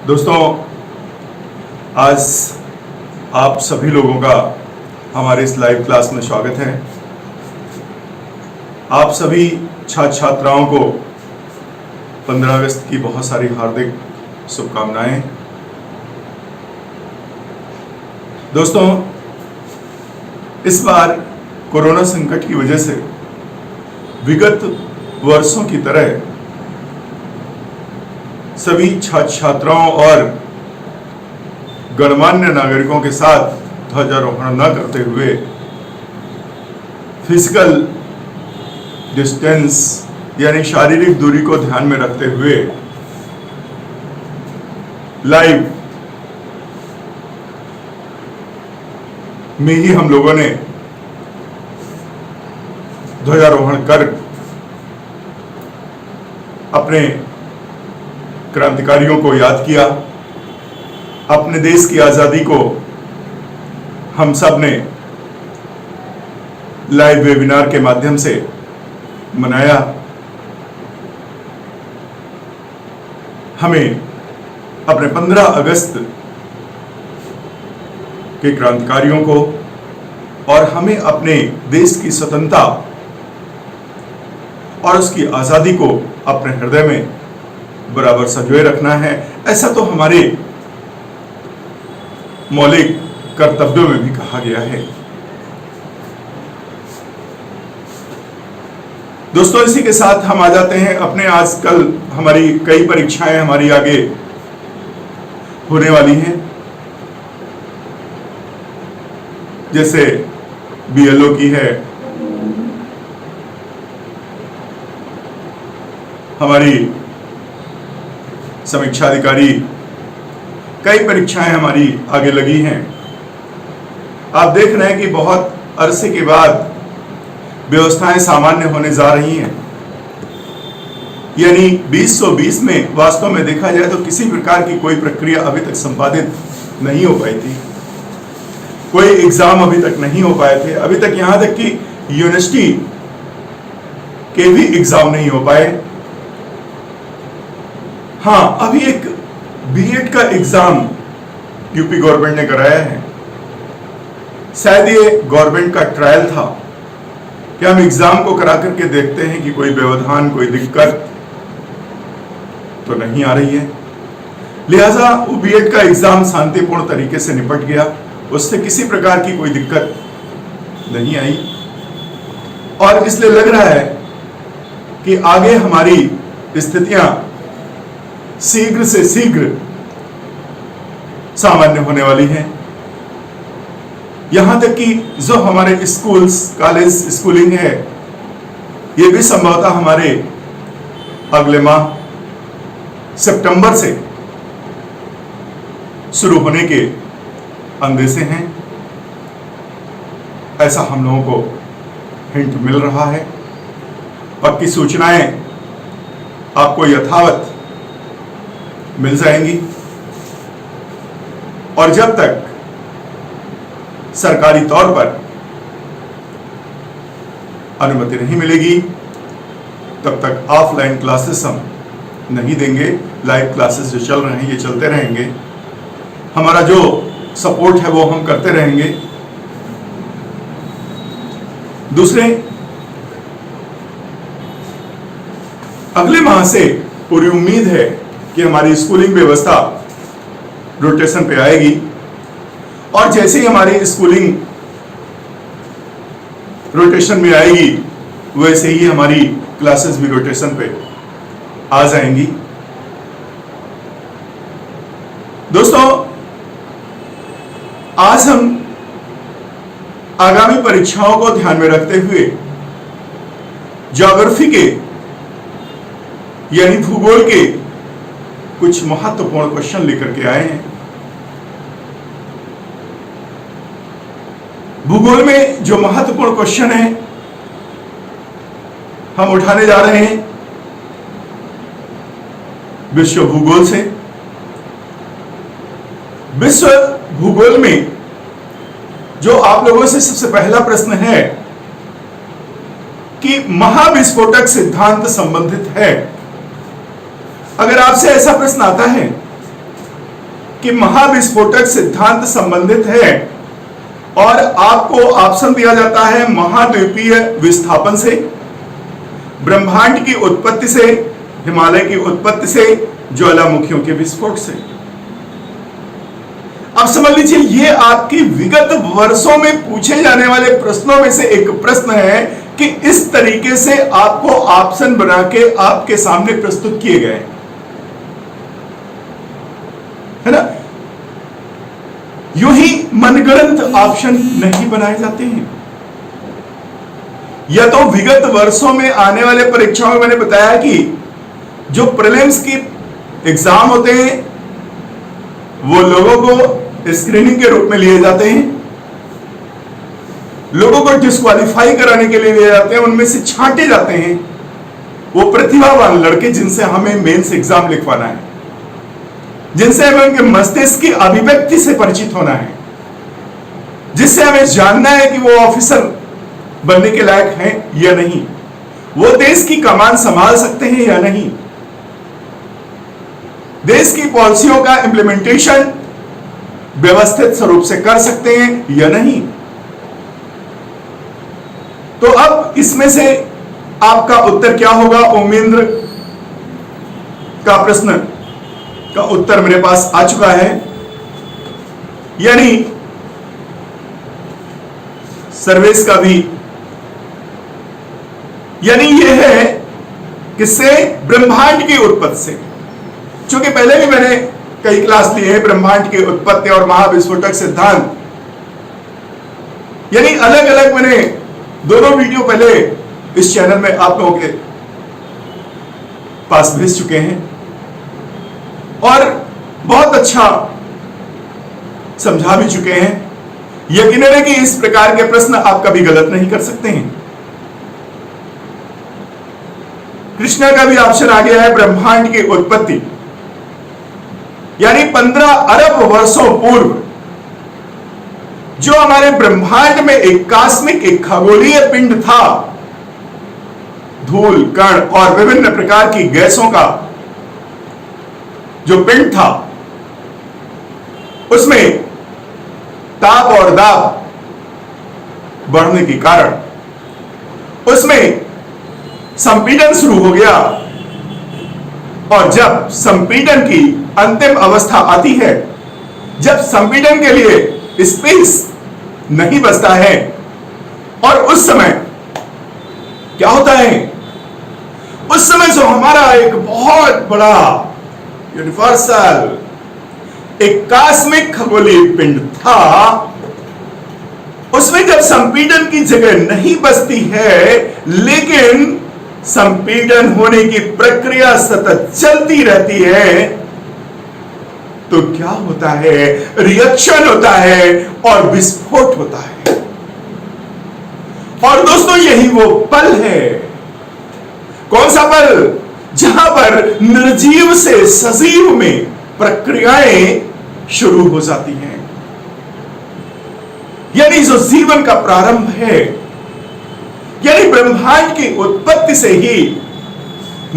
दोस्तों, आज आप सभी लोगों का हमारे इस लाइव क्लास में स्वागत है। आप सभी छात्र छात्राओं को 15 अगस्त की बहुत सारी हार्दिक शुभकामनाएं। दोस्तों, इस बार कोरोना संकट की वजह से विगत वर्षों की तरह सभी छात्र छात्राओं और गणमान्य नागरिकों के साथ ध्वजारोहण न करते हुए फिजिकल डिस्टेंस यानी शारीरिक दूरी को ध्यान में रखते हुए लाइव में ही हम लोगों ने ध्वजारोहण कर अपने क्रांतिकारियों को याद किया। अपने देश की आजादी को हम सब ने लाइव वेबिनार के माध्यम से मनाया। हमें अपने 15 अगस्त के क्रांतिकारियों को और हमें अपने देश की स्वतंत्रता और उसकी आजादी को अपने हृदय में बराबर संजोए रखना है। ऐसा तो हमारे मौलिक कर्तव्यों में भी कहा गया है। दोस्तों, इसी के साथ हम आ जाते हैं अपने आजकल हमारी कई परीक्षाएं हमारी आगे होने वाली हैं, जैसे बीएलओ की है, हमारी समीक्षा अधिकारी, कई परीक्षाएं हमारी आगे लगी हैं। आप देख रहे हैं कि बहुत अरसे के बाद व्यवस्थाएं सामान्य होने जा रही हैं। यानी 2020 में वास्तव में देखा जाए तो किसी प्रकार की कोई प्रक्रिया अभी तक संपादित नहीं हो पाई थी, कोई एग्जाम अभी तक नहीं हो पाए थे। अभी तक यहां तक कि यूनिवर्सिटी के भी एग्जाम नहीं हो पाए। हाँ, अभी एक बीएड का एग्जाम यूपी गवर्नमेंट ने कराया है। शायद ये गवर्नमेंट का ट्रायल था कि हम एग्जाम को करा करके देखते हैं कि कोई व्यवधान, कोई दिक्कत तो नहीं आ रही है। लिहाजा वो बीएड का एग्जाम शांतिपूर्ण तरीके से निपट गया, उससे किसी प्रकार की कोई दिक्कत नहीं आई। और इसलिए लग रहा है कि आगे हमारी स्थितियां शीघ्र से शीघ्र सामान्य होने वाली हैं। यहां तक कि जो हमारे स्कूल्स, कॉलेज, स्कूलिंग है, ये भी संभवतः हमारे अगले माह सितंबर से शुरू होने के अंदेशे हैं। ऐसा हम लोगों को हिंट मिल रहा है। पक्की सूचनाएं आपको यथावत मिल जाएंगी। और जब तक सरकारी तौर पर अनुमति नहीं मिलेगी तब तक ऑफलाइन क्लासेस हम नहीं देंगे। लाइव क्लासेस जो चल रहे हैं ये चलते रहेंगे। हमारा जो सपोर्ट है वो हम करते रहेंगे। दूसरे, अगले माह से पूरी उम्मीद है कि हमारी स्कूलिंग व्यवस्था रोटेशन पे आएगी। और जैसे ही हमारी स्कूलिंग रोटेशन में आएगी वैसे ही हमारी क्लासेस भी रोटेशन पे आ जाएंगी। दोस्तों, आज हम आगामी परीक्षाओं को ध्यान में रखते हुए ज्योग्राफी के यानी भूगोल के कुछ महत्वपूर्ण क्वेश्चन लेकर के आए हैं। भूगोल में जो महत्वपूर्ण क्वेश्चन है हम उठाने जा रहे हैं विश्व भूगोल से। विश्व भूगोल में जो आप लोगों से सबसे पहला प्रश्न है कि महाविस्फोटक सिद्धांत संबंधित है। अगर आपसे ऐसा प्रश्न आता है कि महाविस्फोटक सिद्धांत संबंधित है और आपको ऑप्शन दिया जाता है महाद्वीपीय विस्थापन से, ब्रह्मांड की उत्पत्ति से, हिमालय की उत्पत्ति से, ज्वालामुखियों के विस्फोट से। अब समझ लीजिए ये आपकी विगत वर्षों में पूछे जाने वाले प्रश्नों में से एक प्रश्न है कि इस तरीके से आपको ऑप्शन बना के आपके सामने प्रस्तुत किए गए, है ना। यूं ही मनगढ़ंत ऑप्शन नहीं बनाए जाते हैं। या तो विगत वर्षों में आने वाले परीक्षाओं में मैंने बताया कि जो प्रीलिम्स की एग्जाम होते हैं वो लोगों को स्क्रीनिंग के रूप में लिए जाते हैं, लोगों को डिस्क्वालीफाई कराने के लिए लिए जाते हैं, उनमें से छांटे जाते हैं वो प्रतिभावान लड़के जिनसे हमें मेंस एग्जाम लिखवाना है, जिनसे हमें उनके मस्तिष्क की अभिव्यक्ति से परिचित होना है, जिससे हमें जानना है कि वो ऑफिसर बनने के लायक हैं या नहीं, वो देश की कमान संभाल सकते हैं या नहीं, देश की पॉलिसियों का इंप्लीमेंटेशन व्यवस्थित स्वरूप से कर सकते हैं या नहीं। तो अब इसमें से आपका उत्तर क्या होगा? उमेंद्र का प्रश्न का उत्तर मेरे पास आ चुका है, यानी सर्वेश का भी, यानी यह है किससे? ब्रह्मांड की उत्पत्ति से। क्योंकि पहले भी मैंने कई क्लास लिए हैं ब्रह्मांड की उत्पत्ति और महाविस्फोटक सिद्धांत, यानी अलग अलग मैंने दोनों वीडियो पहले इस चैनल में आप लोगों के पास भेज चुके हैं और बहुत अच्छा समझा भी चुके हैं। यकीनन है कि इस प्रकार के प्रश्न आप कभी गलत नहीं कर सकते हैं। कृष्णा का भी ऑप्शन आ गया है ब्रह्मांड की उत्पत्ति, यानी 15 अरब वर्षों पूर्व जो हमारे ब्रह्मांड में एक कॉस्मिक, एक खगोलीय पिंड था, धूल, कण और विभिन्न प्रकार की गैसों का जो पिंड था, उसमें ताप और दाब बढ़ने के कारण उसमें संपीड़न शुरू हो गया, और जब संपीड़न की अंतिम अवस्था आती है, जब संपीड़न के लिए स्पेस नहीं बचता है, और उस समय क्या होता है? उस समय जो हमारा एक बहुत बड़ा यूनिवर्सल, एक कॉस्मिक खगोलीय पिंड था, उसमें जब संपीड़न की जगह नहीं बचती है, लेकिन संपीड़न होने की प्रक्रिया सतत चलती रहती है, तो क्या होता है? रिएक्शन होता है और विस्फोट होता है। और दोस्तों यही वो पल है, कौन सा पल? जहां पर निर्जीव से सजीव में प्रक्रियाएं शुरू हो जाती हैं, यानी जो जीवन का प्रारंभ है, यानी ब्रह्मांड की उत्पत्ति से ही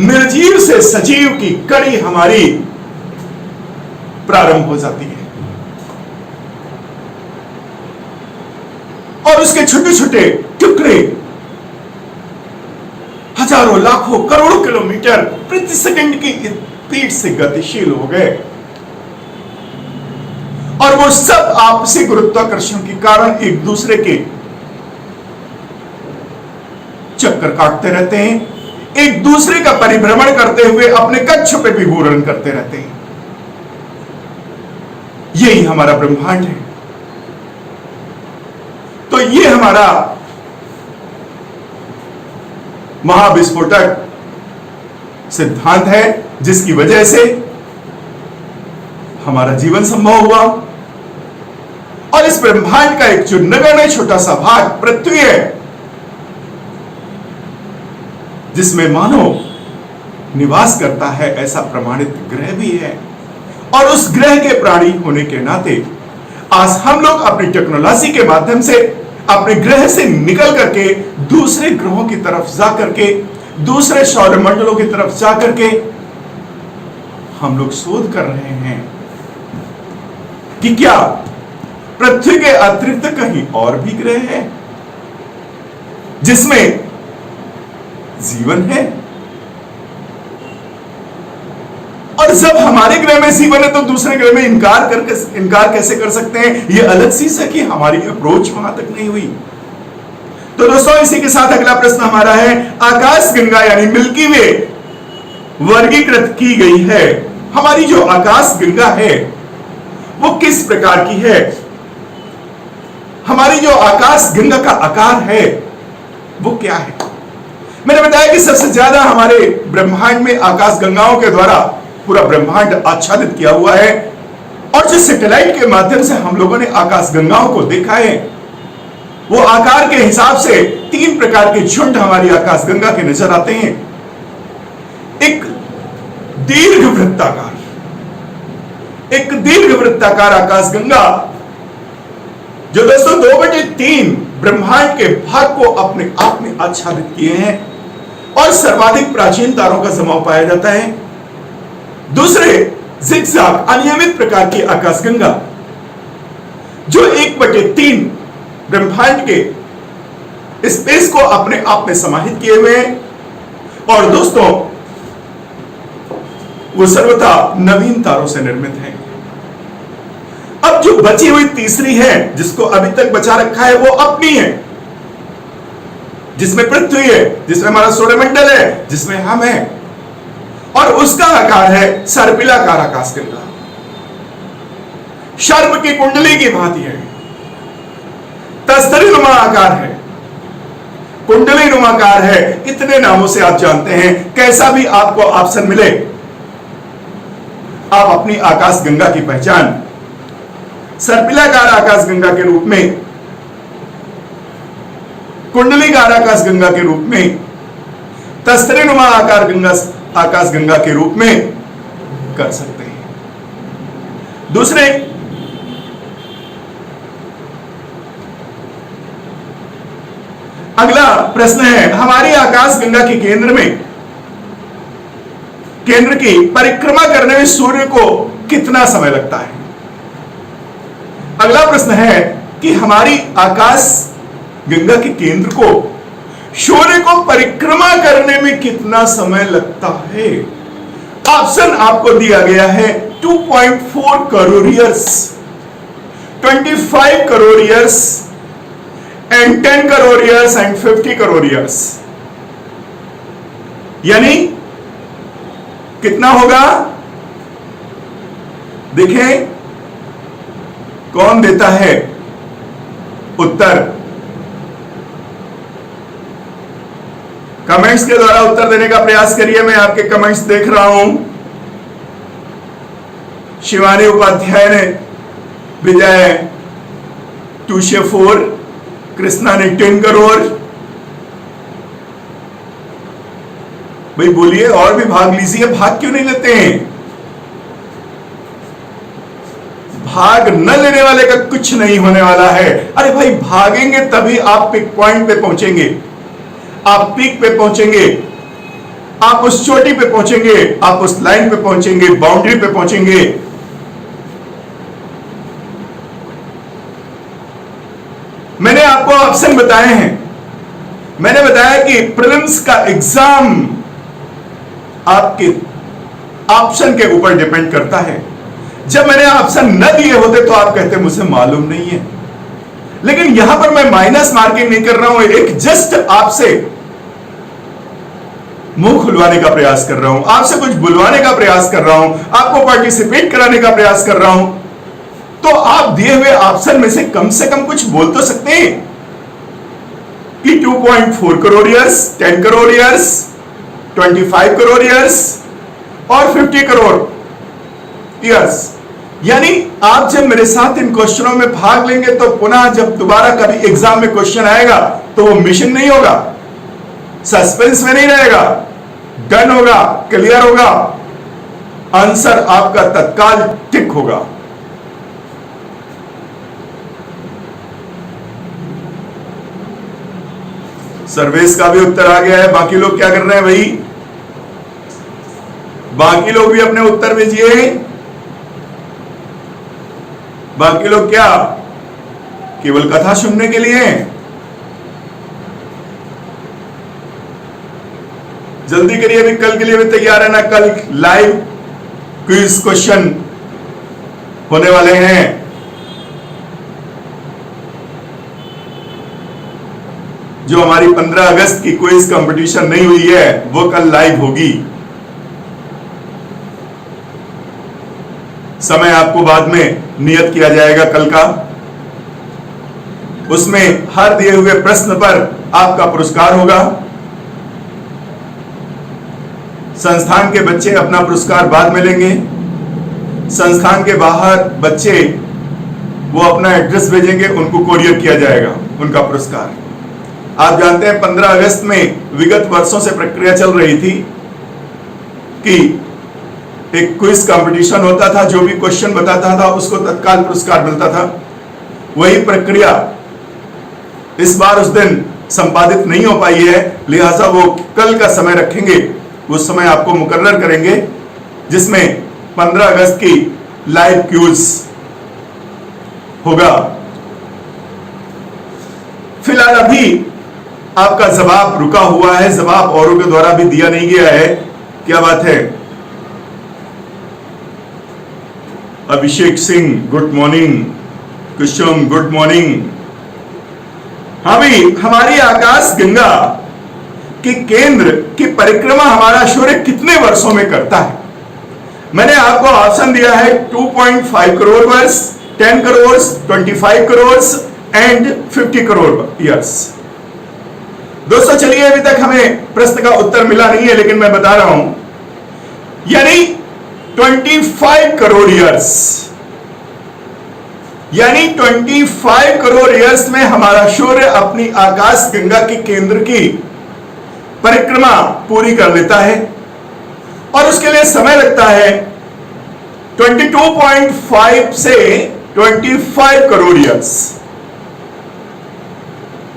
निर्जीव से सजीव की कड़ी हमारी प्रारंभ हो जाती है, और उसके छोटे छोटे टुकड़े हजारों, लाखों, करोड़ों किलोमीटर प्रति सेकंड की स्पीड से गतिशील हो गए, और वो सब आपसी गुरुत्वाकर्षण के कारण एक दूसरे के चक्कर काटते रहते हैं, एक दूसरे का परिभ्रमण करते हुए अपने कक्ष पे भी घूर्णन करते रहते हैं। यही हमारा ब्रह्मांड है। तो ये हमारा महाविस्फोटक सिद्धांत है, जिसकी वजह से हमारा जीवन संभव हुआ, और इस ब्रह्मांड का एक जो नगण्य छोटा सा भाग पृथ्वी है, जिसमें मानव निवास करता है, ऐसा प्रमाणित ग्रह भी है, और उस ग्रह के प्राणी होने के नाते आज हम लोग अपनी टेक्नोलॉजी के माध्यम से अपने ग्रह से निकल करके दूसरे ग्रहों की तरफ जा करके, दूसरे सौरमंडलों की तरफ जा करके हम लोग शोध कर रहे हैं कि क्या पृथ्वी के अतिरिक्त कहीं और भी ग्रह है जिसमें जीवन है? और जब हमारे ग्रह में जीवन है तो दूसरे ग्रह में इनकार कैसे कर सकते हैं? यह अलग चीज है कि हमारी अप्रोच वहां तक नहीं हुई। तो दोस्तों, इसी के साथ अगला प्रश्न हमारा है, आकाशगंगा यानी मिल्की वे वर्गीकृत की गई है। हमारी जो आकाशगंगा है वो किस प्रकार की है? हमारी जो आकाशगंगा का आकार है वो क्या है? मैंने बताया कि सबसे ज्यादा हमारे ब्रह्मांड में आकाशगंगाओं के द्वारा पूरा ब्रह्मांड आच्छादित किया हुआ है। और जो सैटेलाइट के माध्यम से हम लोगों ने आकाशगंगाओं को देखा है, वो आकार के हिसाब से 3 प्रकार के झुंड हमारी आकाशगंगा के नजर आते हैं। एक दीर्घ वृत्ताकार आकाशगंगा जो दोस्तों 2/3 ब्रह्मांड के भाग को अपने आप में आच्छादित किए हैं और सर्वाधिक प्राचीन तारों का जमाव पाया जाता है। दूसरे जिगजैग अनियमित प्रकार की आकाशगंगा जो 1/3 ब्रह्मांड के स्पेस को अपने आप में समाहित किए हुए हैं। और दोस्तों, वो सर्वथा नवीन तारों से निर्मित है। अब जो बची हुई तीसरी है, जिसको अभी तक बचा रखा है, वो अपनी है, जिसमें पृथ्वी है, जिसमें हमारा सौरमंडल है, जिसमें हम हैं। और उसका आकार है सर्पिलाकार आकाशगंगा, सर्प की कुंडली की भांति है, तस्तरी नुमा आकार है, कुंडली नुमाकार है। इतने नामों से आप जानते हैं। कैसा भी आपको ऑप्शन मिले, आप अपनी आकाशगंगा की पहचान सर्पिलाकार आकाशगंगा के रूप में, कुंडलीकार आकाशगंगा के रूप में, तस्तरीनुमा आकाशगंगा के रूप में कर सकते हैं। दूसरे, अगला प्रश्न है, हमारी आकाशगंगा के केंद्र की परिक्रमा करने में सूर्य को कितना समय लगता है? अगला प्रश्न है कि हमारी आकाशगंगा के केंद्र को सूर्य को परिक्रमा करने में कितना समय लगता है? ऑप्शन आपको दिया गया है 2.4 crore years, 25 crore years and 10 crore years and 50 crore years. यानी कितना होगा? देखें कौन देता है उत्तर। कमेंट्स के द्वारा उत्तर देने का प्रयास करिए। मैं आपके कमेंट्स देख रहा हूं। शिवानी उपाध्याय ने विजय 2/4, कृष्णा ने 10 करोड़। भाई बोलिए, और भी भाग लीजिए। भाग क्यों नहीं लेते हैं? भाग न लेने वाले का कुछ नहीं होने वाला है। अरे भाई, भागेंगे तभी आप पिक पॉइंट पे पहुंचेंगे, आप पीक पे पहुंचेंगे, आप उस चोटी पे पहुंचेंगे, आप उस लाइन पे पहुंचेंगे, बाउंड्री पे पहुंचेंगे। मैंने आपको ऑप्शन बताए हैं। मैंने बताया कि प्रीलिम्स का एग्जाम आपके ऑप्शन के ऊपर डिपेंड करता है। जब मैंने ऑप्शन न दिए होते तो आप कहते मुझे मालूम नहीं है, लेकिन यहां पर मैं माइनस मार्किंग नहीं कर रहा हूं, एक जस्ट आपसे मुंह खुलवाने का प्रयास कर रहा हूं, आपसे कुछ बुलवाने का प्रयास कर रहा हूं, आपको पार्टिसिपेट कराने का प्रयास कर रहा हूं। तो आप दिए हुए ऑप्शन में से कम कुछ बोल तो सकते हैं कि 2.4 crore years, 10 crore years, 25 crore years और 50 करोड़ ईयर्स। यानी आप जब मेरे साथ इन क्वेश्चनों में भाग लेंगे तो पुनः जब दोबारा कभी एग्जाम में क्वेश्चन आएगा तो वो मिशन नहीं होगा, सस्पेंस में नहीं रहेगा, डन होगा, क्लियर होगा, आंसर आपका तत्काल टिक होगा। सर्वेश का भी उत्तर आ गया है। बाकी लोग क्या कर रहे हैं भाई? बाकी लोग भी अपने उत्तर भेजिए। बाकी लोग क्या केवल कथा सुनने के लिए हैं? जल्दी करिए, अभी कल के लिए भी तैयार है ना? कल लाइव क्विज क्वेश्चन होने वाले हैं। जो हमारी 15 अगस्त की क्विज कंपटीशन नहीं हुई है वो कल लाइव होगी। समय आपको बाद में नियत किया जाएगा कल का। उसमें हर दिए हुए प्रश्न पर आपका पुरस्कार होगा। संस्थान के बच्चे अपना पुरस्कार बाद में लेंगे। संस्थान के बाहर बच्चे वो अपना एड्रेस भेजेंगे, उनको कोरियर किया जाएगा उनका पुरस्कार। आप जानते हैं 15 अगस्त में विगत वर्षों से प्रक्रिया चल रही थी कि एक क्विज कंपटीशन होता था, जो भी क्वेश्चन बताता था उसको तत्काल पुरस्कार मिलता था। वही प्रक्रिया इस बार उस दिन संपादित नहीं हो पाई है, लिहाजा वो कल का समय रखेंगे। उस समय आपको मुकर्रर करेंगे जिसमें 15 अगस्त की लाइव क्विज होगा। फिलहाल अभी आपका जवाब रुका हुआ है, जवाब औरों के द्वारा भी दिया नहीं गया है। क्या बात है? अभिषेक सिंह गुड मॉर्निंग, कुसुम गुड मॉर्निंग। हाँ भाई, हमारी आकाश गंगा के केंद्र की परिक्रमा हमारा सूर्य कितने वर्षों में करता है? मैंने आपको ऑप्शन दिया है 2.5 करोड़ वर्ष, 10 करोड़, 25 करोड़ एंड 50 करोड़ ईयर्स। दोस्तों चलिए, अभी तक हमें प्रश्न का उत्तर मिला नहीं है, लेकिन मैं बता रहा हूं, यानी 25 करोड़ ईयर्स, यानी 25 करोड़ ईयर्स में हमारा सूर्य अपनी आकाश गंगा के केंद्र की परिक्रमा पूरी कर लेता है। और उसके लिए समय लगता है 22.5 से 25 करोड़ ईयर्स।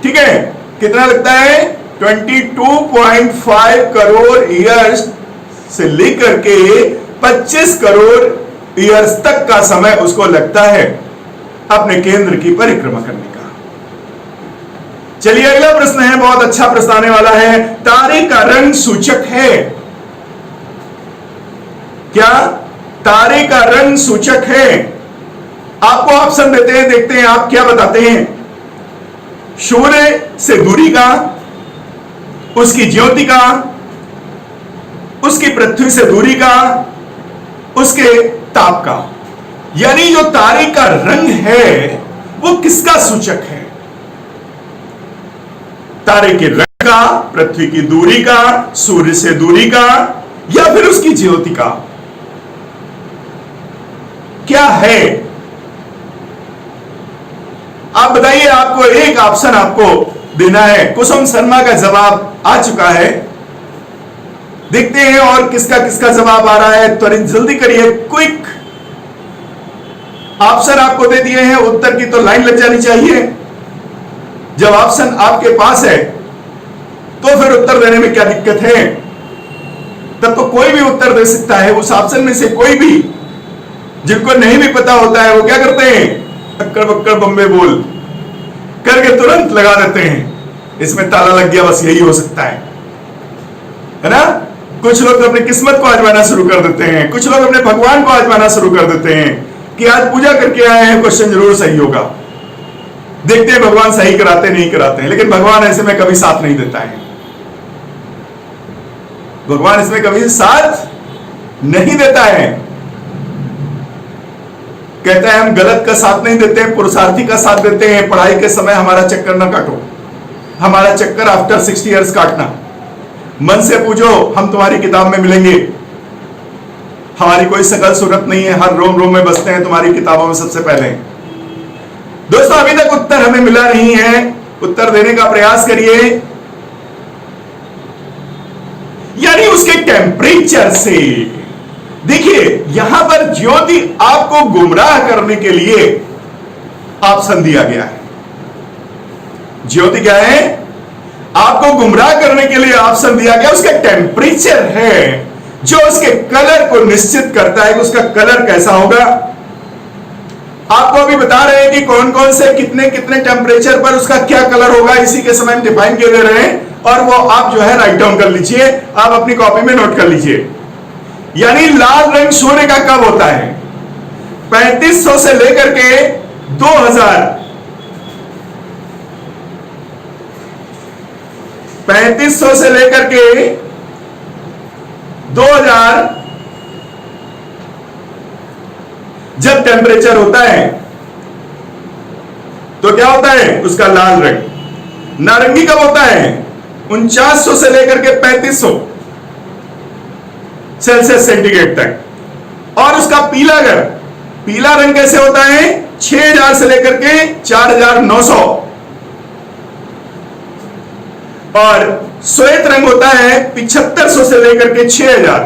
ठीक है, कितना लगता है? 22.5 करोड़ ईयर्स से लेकर के 25 करोड़ ईयर्स तक का समय उसको लगता है अपने केंद्र की परिक्रमा करने का। चलिए अगला प्रश्न है, बहुत अच्छा प्रश्न आने वाला है। तारे का रंग सूचक है क्या? तारे का रंग सूचक है। आपको ऑप्शन देते हैं, देखते हैं आप क्या बताते हैं। सूर्य से दूरी का, उसकी ज्योति का, उसकी पृथ्वी से दूरी का, उसके ताप का। यानी जो तारे का रंग है वो किसका सूचक है? तारे के रंग का, पृथ्वी की दूरी का, सूर्य से दूरी का, या फिर उसकी ज्योति का? क्या है? आप बताइए। आपको एक ऑप्शन आपको देना है। कुसुम शर्मा का जवाब आ चुका है, देखते हैं और किसका किसका जवाब आ रहा है। त्वरित जल्दी करिए, क्विक। ऑप्शन आपको दे दिए हैं, उत्तर की तो लाइन लग जानी चाहिए। जब ऑप्शन आपके पास है तो फिर उत्तर देने में क्या दिक्कत है? तब तो कोई भी उत्तर दे सकता है। उस ऑप्शन में से कोई भी, जिनको नहीं भी पता होता है, वो क्या करते हैं? अक्कड़ बक्कड़ बम्बे बोल करके तुरंत लगा देते हैं। इसमें ताला लग गया, बस यही हो सकता है ना? कुछ लोग अपनी किस्मत को आजमाना शुरू कर देते हैं, कुछ लोग अपने भगवान को आजमाना शुरू कर देते हैं कि आज पूजा करके आए हैं, क्वेश्चन जरूर सही होगा। देखते हैं भगवान सही कराते नहीं कराते हैं, लेकिन भगवान ऐसे में कभी साथ नहीं देता है। भगवान इसमें कभी साथ नहीं देता है। कहता है हम गलत का साथ नहीं देते हैं, पुरुषार्थी का साथ देते हैं। पढ़ाई के समय हमारा चक्कर ना काटो, हमारा चक्कर आफ्टर 60 इयर्स काटना। मन से पूछो, हम तुम्हारी किताब में मिलेंगे। हमारी कोई शकल सूरत नहीं है, हर रोम रोम में बसते हैं तुम्हारी किताबों में सबसे पहले। दोस्तों अभी तक उत्तर हमें मिला नहीं है, उत्तर देने का प्रयास करिए। यानी उसके टेम्परेचर से। देखिए यहां पर ज्योति आपको गुमराह करने के लिए ऑप्शन दिया गया है। ज्योति क्या है? आपको गुमराह करने के लिए ऑप्शन दिया गया। उसका टेम्परेचर है जो उसके कलर को निश्चित करता है कि उसका कलर कैसा होगा। आपको अभी बता रहे हैं कि कौन कौन से कितने कितने टेम्परेचर पर उसका क्या कलर होगा, इसी के समय डिफाइन किए दे रहे हैं, और वो आप जो है राइट डाउन कर लीजिए, आप अपनी कॉपी में नोट कर लीजिए। यानी लाल रंग सोने का कब होता है? 3500 से लेकर के 2000, 3500 से लेकर के 2000 जब टेम्परेचर होता है तो क्या होता है उसका लाल रंग। नारंगी कब होता है? 4900 से लेकर के 3500 सेल्सियस सेंटीग्रेड तक। और उसका पीला रंग कैसे होता है? 6000 से लेकर के 4900। और श्वेत रंग होता है 7500 से लेकर के 6000।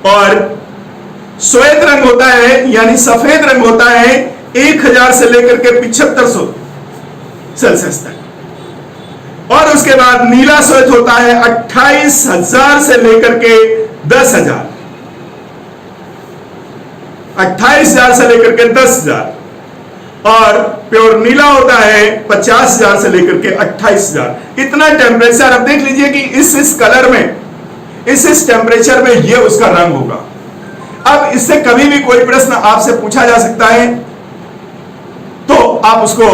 और श्वेत रंग होता है यानी सफेद रंग होता है 1000 से लेकर के 7500 सेल्सियस तक। और उसके बाद नीला श्वेत होता है 28000 से लेकर के 10000, 28000 से लेकर के 10000। और प्योर नीला होता है 50000 से लेकर के 28000। इतना टेम्परेचर अब देख लीजिए कि इस कलर में, इस टेम्परेचर में ये उसका रंग होगा। अब इससे कभी भी कोई प्रश्न आपसे पूछा जा सकता है तो आप उसको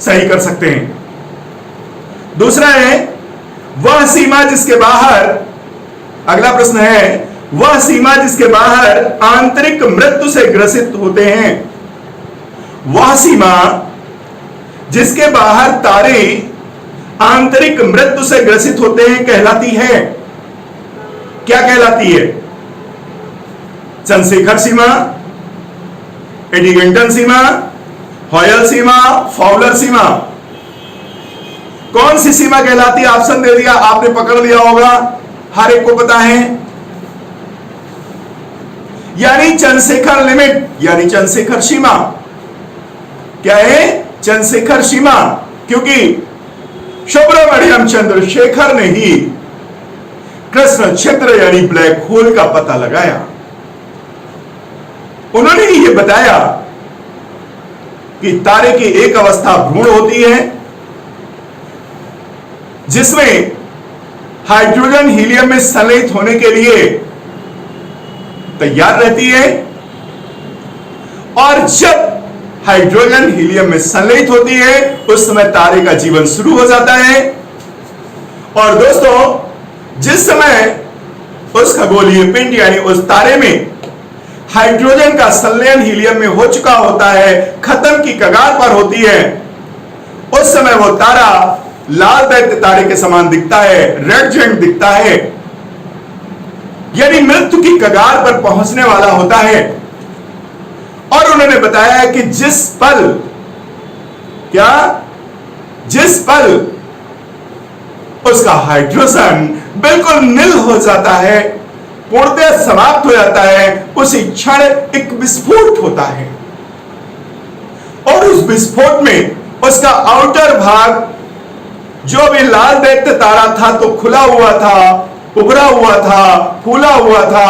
सही कर सकते हैं। दूसरा है वह सीमा जिसके बाहर, अगला प्रश्न है, वह सीमा जिसके बाहर आंतरिक मृत्यु से ग्रसित होते हैं। वह सीमा जिसके बाहर तारे आंतरिक मृत्यु से ग्रसित होते हैं कहलाती है, क्या कहलाती है? चंद्रशेखर सीमा, एडिगेंटन सीमा, हॉयल सीमा, फाउलर सीमा। कौन सी सीमा कहलाती है? ऑप्शन दे दिया, आपने पकड़ लिया होगा, हर एक को पता है। यानी चंद्रशेखर लिमिट, यानी चंद्रशेखर सीमा। क्या है? चंद्रशेखर सीमा। क्योंकि सुब्रमण्यम चंद्रशेखर ने ही कृष्ण क्षेत्र यानी ब्लैक होल का पता लगाया। उन्होंने ही ये बताया कि तारे की एक अवस्था भ्रूण होती है जिसमें हाइड्रोजन हीलियम में संलयित होने के लिए तैयार रहती है, और जब हाइड्रोजन हीलियम में संलयित होती है उस समय तारे का जीवन शुरू हो जाता है। और दोस्तों, जिस समय उस खगोलीय पिंड यानी उस तारे में हाइड्रोजन का संलयन हीलियम में हो चुका होता है, खत्म की कगार पर होती है, उस समय वो तारा लाल दैत्य तारे के समान दिखता है, रेड जेंट दिखता है, यानी मृत्यु की कगार पर पहुंचने वाला होता है। और उन्होंने बताया कि जिस पल उसका हाइड्रोजन बिल्कुल निल हो जाता है, पूर्णतः समाप्त हो जाता है, उसी क्षण एक विस्फोट होता है। और उस विस्फोट में उसका आउटर भाग, जो भी लाल दैत्य तारा था तो खुला हुआ था, उभरा हुआ था, फूला हुआ था,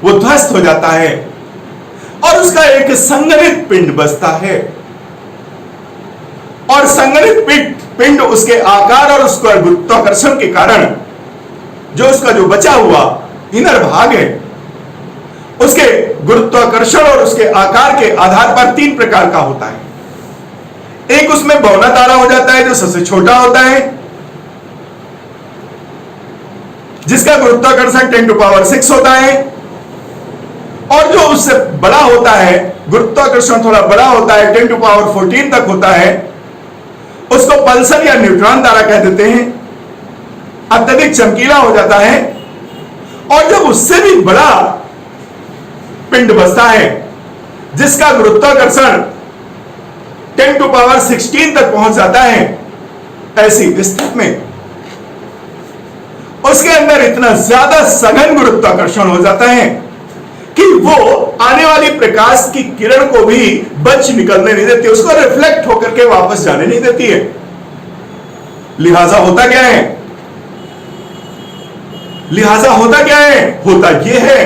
वो ध्वस्त हो जाता है और उसका एक संगणित पिंड बचता है। और संगणित पिंड उसके आकार और उसका गुरुत्वाकर्षण के कारण जो उसका जो बचा हुआ इनर भाग है, उसके गुरुत्वाकर्षण और उसके आकार के आधार पर 3 प्रकार का होता है। एक उसमें बौना तारा हो जाता है जो सबसे छोटा होता है, जिसका गुरुत्वाकर्षण 10⁶ होता है। और जो उससे बड़ा होता है, गुरुत्वाकर्षण थोड़ा बड़ा होता है, 10⁻14 तक होता है, उसको पल्सर या न्यूट्रॉन तारा कह देते हैं, अत्यधिक चमकीला हो जाता है। और जब उससे भी बड़ा पिंड बचता है जिसका गुरुत्वाकर्षण 10⁻16 तक पहुंच जाता है, ऐसी स्थिति में उसके अंदर इतना ज्यादा सघन गुरुत्वाकर्षण हो जाता है कि वो आने वाली प्रकाश की किरण को भी बच निकलने नहीं देती, उसको रिफ्लेक्ट होकर के वापस जाने नहीं देती है। लिहाजा होता क्या है? होता यह है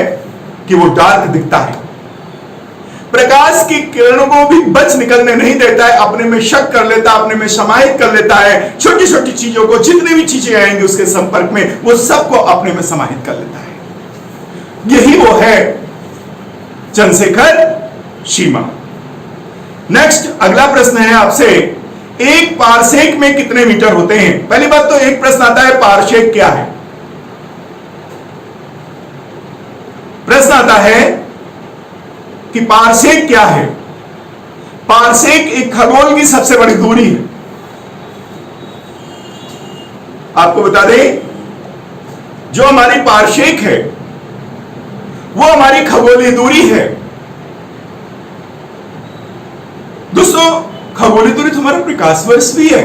कि वो डार्क दिखता है। प्रकाश की किरणों को भी बच निकलने नहीं देता है, अपने में शक कर लेता है, अपने में समाहित कर लेता है। छोटी छोटी चीजों को, जितनी भी चीजें आएंगी उसके संपर्क में, वो सबको अपने में समाहित कर लेता है। यही वो है चंद्रशेखर सीमा। नेक्स्ट अगला प्रश्न है आपसे, एक पारसेक में कितने मीटर होते हैं? पहली बात तो एक प्रश्न आता है, पारसेक क्या है? प्रश्न आता है कि पारसेक क्या है? पारसेक एक खगोल की सबसे बड़ी दूरी है। आपको बता दें, जो हमारी पारसेक है वो हमारी खगोलीय दूरी है। दोस्तों, खगोलीय दूरी तो हमारा प्रकाश वर्ष भी है,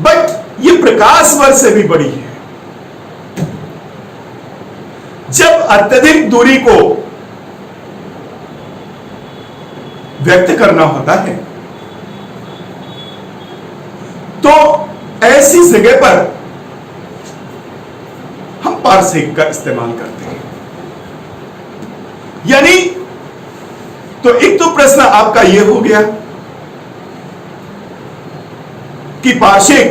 बट ये प्रकाश वर्ष से भी बड़ी है। जब अत्यधिक दूरी को व्यक्त करना होता है तो ऐसी जगह पर हम पारसेक का इस्तेमाल करते हैं। यानी तो एक तो प्रश्न आपका यह हो गया कि पारसेक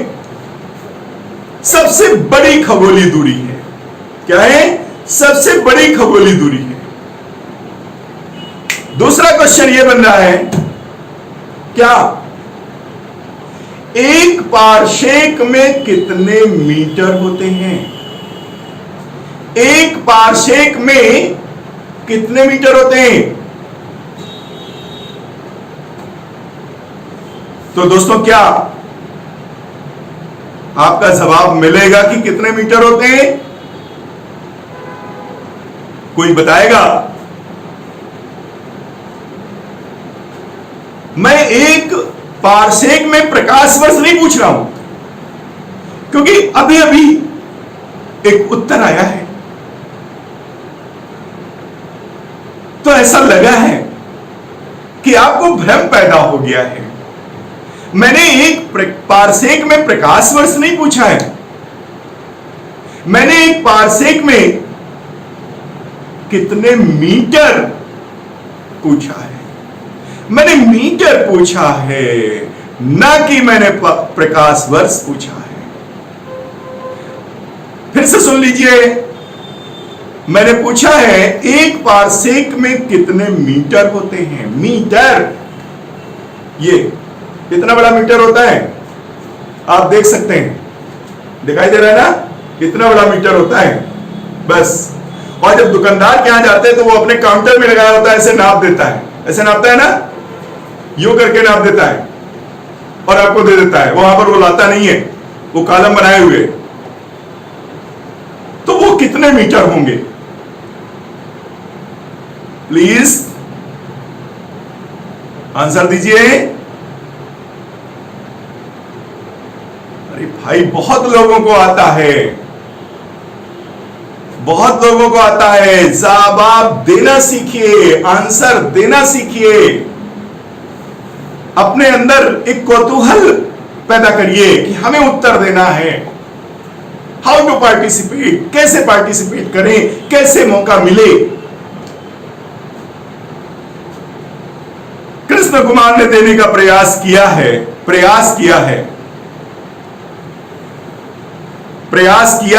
सबसे बड़ी खगोलीय दूरी है। क्या है? सबसे बड़ी खगोलीय दूरी है। दूसरा क्वेश्चन यह बन रहा है, क्या एक पारसेक में कितने मीटर होते हैं? एक पारसेक में कितने मीटर होते हैं? तो दोस्तों, क्या आपका जवाब मिलेगा कि कितने मीटर होते हैं? कोई बताएगा? मैं एक पारसेक में प्रकाश वर्ष नहीं पूछ रहा हूं, क्योंकि अभी अभी एक उत्तर आया है तो ऐसा लगा है कि आपको भ्रम पैदा हो गया है। मैंने एक पारसेक में प्रकाश वर्ष नहीं पूछा है, मैंने एक पारसेक में कितने मीटर पूछा है। मैंने मीटर पूछा है, ना कि मैंने प्रकाश वर्ष पूछा है। फिर से सुन लीजिए, मैंने पूछा है एक पारसेक में कितने मीटर होते हैं। मीटर, ये कितना बड़ा मीटर होता है आप देख सकते हैं, दिखाई दे रहा है ना, कितना बड़ा मीटर होता है बस। और जब दुकानदार के यहां जाते हैं तो वो अपने काउंटर में लगाया होता है, ऐसे नाप देता है, ऐसे नापता है ना, यूं करके नाप देता है और आपको दे देता है। वहां पर वो लाता नहीं है, वो कॉलम बनाए हुए। तो वो कितने मीटर होंगे प्लीज आंसर दीजिए। अरे भाई, बहुत लोगों को आता है, बहुत लोगों को आता है। जवाब देना सीखिए, आंसर देना सीखिए, अपने अंदर एक कौतूहल पैदा करिए कि हमें उत्तर देना है। हाउ टू पार्टिसिपेट, कैसे पार्टिसिपेट करें, कैसे मौका मिले। कृष्ण कुमार ने देने का प्रयास किया है, प्रयास किया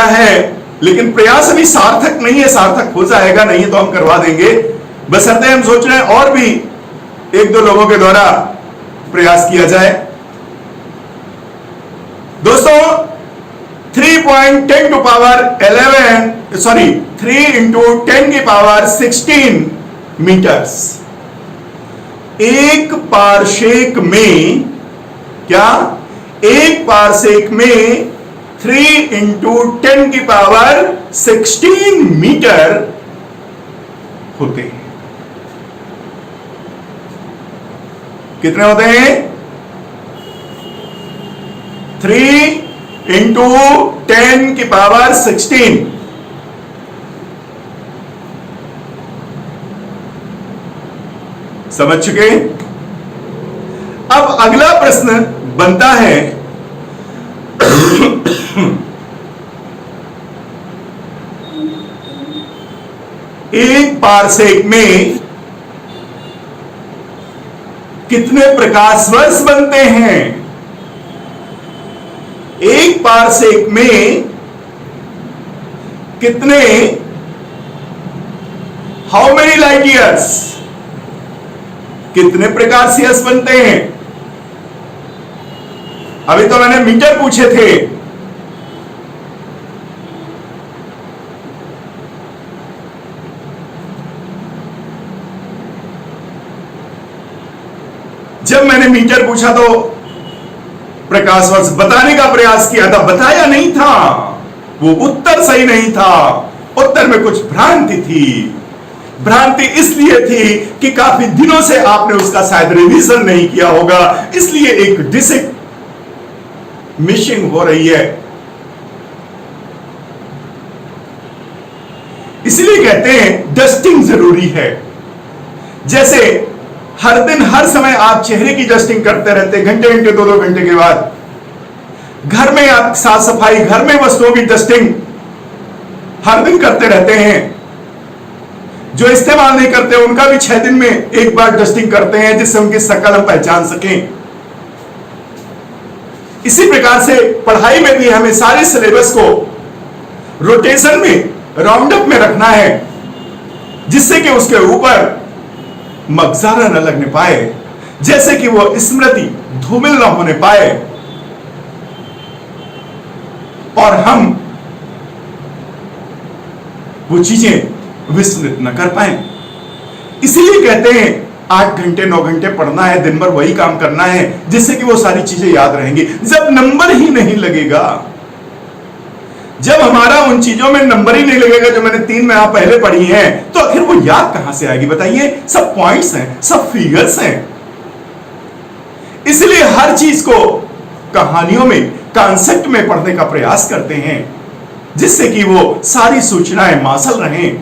है, लेकिन प्रयास अभी सार्थक नहीं है। सार्थक हो जाएगा, नहीं तो हम करवा देंगे, बशर्ते हम सोच रहे हैं और भी एक दो लोगों के द्वारा प्रयास किया जाए। दोस्तों, 3.10 टू पावर 11 सॉरी 3 इंटू 10 की पावर 16 मीटर्स एक पारसेक में, क्या एक पारसेक में 3 इंटू 10 की पावर 16 मीटर होते हैं। कितने होते हैं? 3 इंटू 10 की पावर 16। समझ चुके? अब अगला प्रश्न बनता है एक पारसेक में कितने प्रकाश वर्ष बनते हैं? एक पारसेक में कितने, हाउ मेनी लाइट ईयर्स, कितने प्रकाश वर्ष बनते हैं? अभी तो मैंने मीटर पूछे थे, जब मैंने मीटर पूछा तो प्रकाश वर्ष बताने का प्रयास किया था, बताया नहीं था, वो उत्तर सही नहीं था, उत्तर में कुछ भ्रांति थी। भ्रांति इसलिए थी कि काफी दिनों से आपने उसका शायद रिवीजन नहीं किया होगा, इसलिए एक डिसिक मिसिंग हो रही है। इसलिए कहते हैं डस्टिंग जरूरी है। जैसे हर दिन हर समय आप चेहरे की डस्टिंग करते रहते, घंटे घंटे 2-2 घंटे के बाद। घर में आप साफ सफाई, घर में वस्तुओं की डस्टिंग हर दिन करते रहते हैं। जो इस्तेमाल नहीं करते उनका भी 6 दिन में एक बार डस्टिंग करते हैं, जिससे उनकी शक्ल हम पहचान सकें। इसी प्रकार से पढ़ाई में भी हमें सारे सिलेबस को रोटेशन में, राउंड अप में रखना है, जिससे कि उसके ऊपर मगजारा न लगने पाए, जैसे कि वो स्मृति धूमिल न होने पाए और हम वो चीजें विस्मृत न कर पाए। इसीलिए कहते हैं 8 घंटे 9 घंटे पढ़ना है, दिन भर वही काम करना है, जिससे कि वो सारी चीजें याद रहेंगी। जब नंबर ही नहीं लगेगा, जब हमारा उन चीजों में नंबर ही नहीं लगेगा जो मैंने 3 महीना पहले पढ़ी हैं, तो आखिर वो याद कहां से आएगी बताइए? सब पॉइंट्स हैं, सब फिगर्स हैं। इसलिए हर चीज को कहानियों में, कॉन्सेप्ट में पढ़ने का प्रयास करते हैं, जिससे कि वो सारी सूचनाएं मासल रहें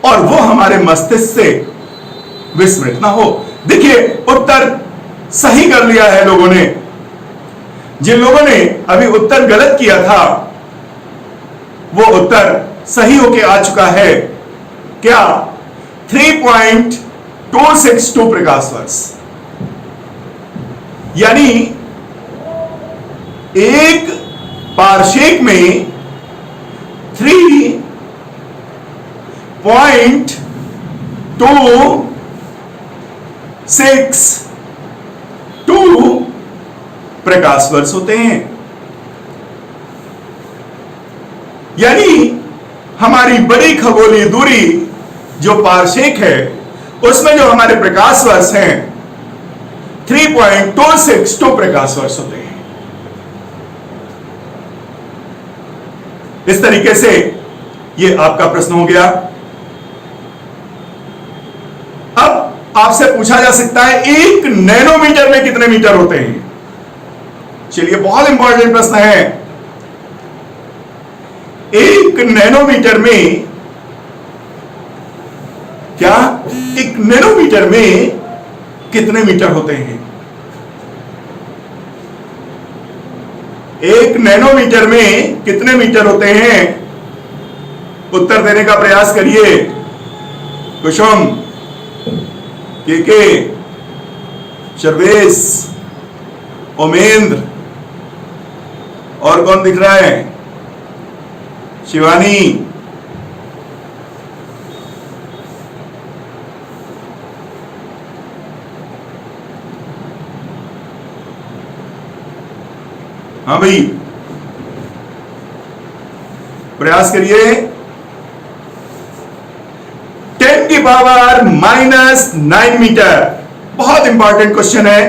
और वो हमारे मस्तिष्क से विस्मृत ना हो। देखिए, उत्तर सही कर लिया है लोगों ने। जिन लोगों ने अभी उत्तर गलत किया था, वो उत्तर सही होके आ चुका है। क्या? 3.262 प्रकाश वर्ष, यानी एक पारसेक में 3.262 प्रकाश वर्ष होते हैं। यानी हमारी बड़ी खगोलीय दूरी जो पारसेक है, उसमें जो हमारे प्रकाश वर्ष हैं 3.262 प्रकाश वर्ष होते हैं। इस तरीके से ये आपका प्रश्न हो गया। अब आपसे पूछा जा सकता है 1 नैनोमीटर में कितने मीटर होते हैं? चलिए, बहुत इंपॉर्टेंट प्रश्न है। 1 नैनोमीटर में, क्या 1 नैनोमीटर में कितने मीटर होते हैं? 1 नैनोमीटर में कितने मीटर होते हैं? उत्तर देने का प्रयास करिए। कुसुम, के सर्वेश, ओमेंद्र, और कौन दिख रहा है? शिवानी। हाँ भाई, प्रयास करिए। 10 की पावर -9 मीटर, बहुत इंपॉर्टेंट क्वेश्चन है।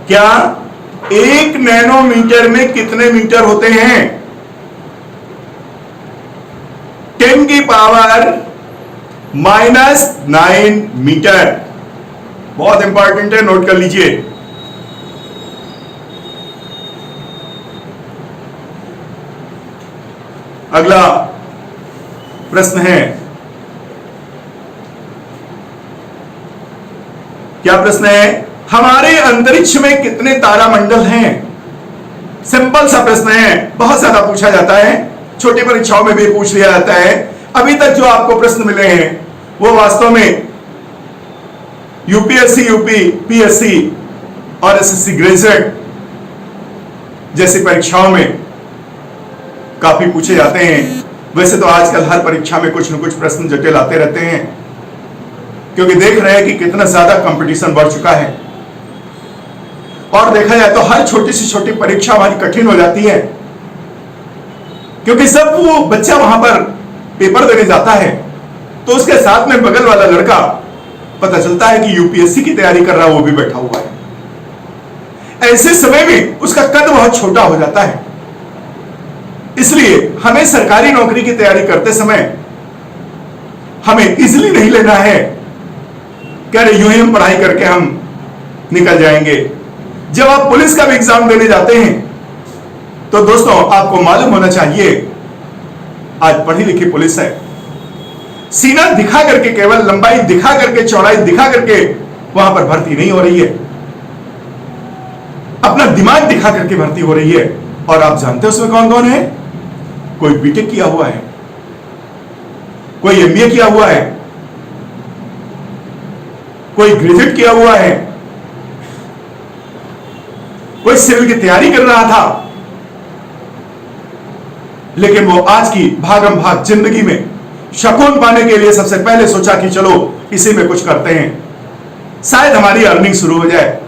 क्या 1 नैनोमीटर में कितने मीटर होते हैं? 10 की पावर -9 मीटर, बहुत इंपॉर्टेंट है, नोट कर लीजिए। अगला प्रश्न है, क्या प्रश्न है? हमारे अंतरिक्ष में कितने तारामंडल हैं? सिंपल सा प्रश्न है, बहुत ज्यादा पूछा जाता है। छोटी परीक्षाओं में भी पूछ लिया जाता है। अभी तक जो आपको प्रश्न मिले हैं वो वास्तव में यूपीएससी, यूपीपीएससी और एसएससी ग्रेजुएट जैसी परीक्षाओं में काफी पूछे जाते हैं। वैसे तो आजकल हर परीक्षा में कुछ न कुछ प्रश्न जटिल आते रहते हैं, क्योंकि देख रहे हैं कि कितना ज्यादा कंपटीशन बढ़ चुका है। और देखा जाए तो हर छोटी से छोटी परीक्षा हमारी कठिन हो जाती है, क्योंकि जब वो बच्चा वहां पर पेपर देने जाता है तो उसके साथ में बगल वाला लड़का पता चलता है कि यूपीएससी की तैयारी कर रहा है, वो भी बैठा हुआ है। ऐसे समय में उसका कद बहुत छोटा हो जाता है। इसलिए हमें सरकारी नौकरी की तैयारी करते समय हमें इजीली नहीं लेना है कि अरे यूं ही हम पढ़ाई करके हम निकल जाएंगे। जब आप पुलिस का भी एग्जाम देने जाते हैं तो दोस्तों आपको मालूम होना चाहिए, आज पढ़ी लिखी पुलिस है। सीना दिखा करके, केवल लंबाई दिखा करके, चौड़ाई दिखा करके वहां पर भर्ती नहीं हो रही है, अपना दिमाग दिखा करके भर्ती हो रही है। और आप जानते हो उसमें कौन कौन है? कोई बीटेक किया हुआ है, कोई एमबीए किया हुआ है, कोई ग्रेजुएट किया हुआ है, कोई सिविल की तैयारी कर रहा था, लेकिन वो आज की भागम भाग जिंदगी में सुकून पाने के लिए सबसे पहले सोचा कि चलो इसी में कुछ करते हैं, शायद हमारी अर्निंग शुरू हो जाए।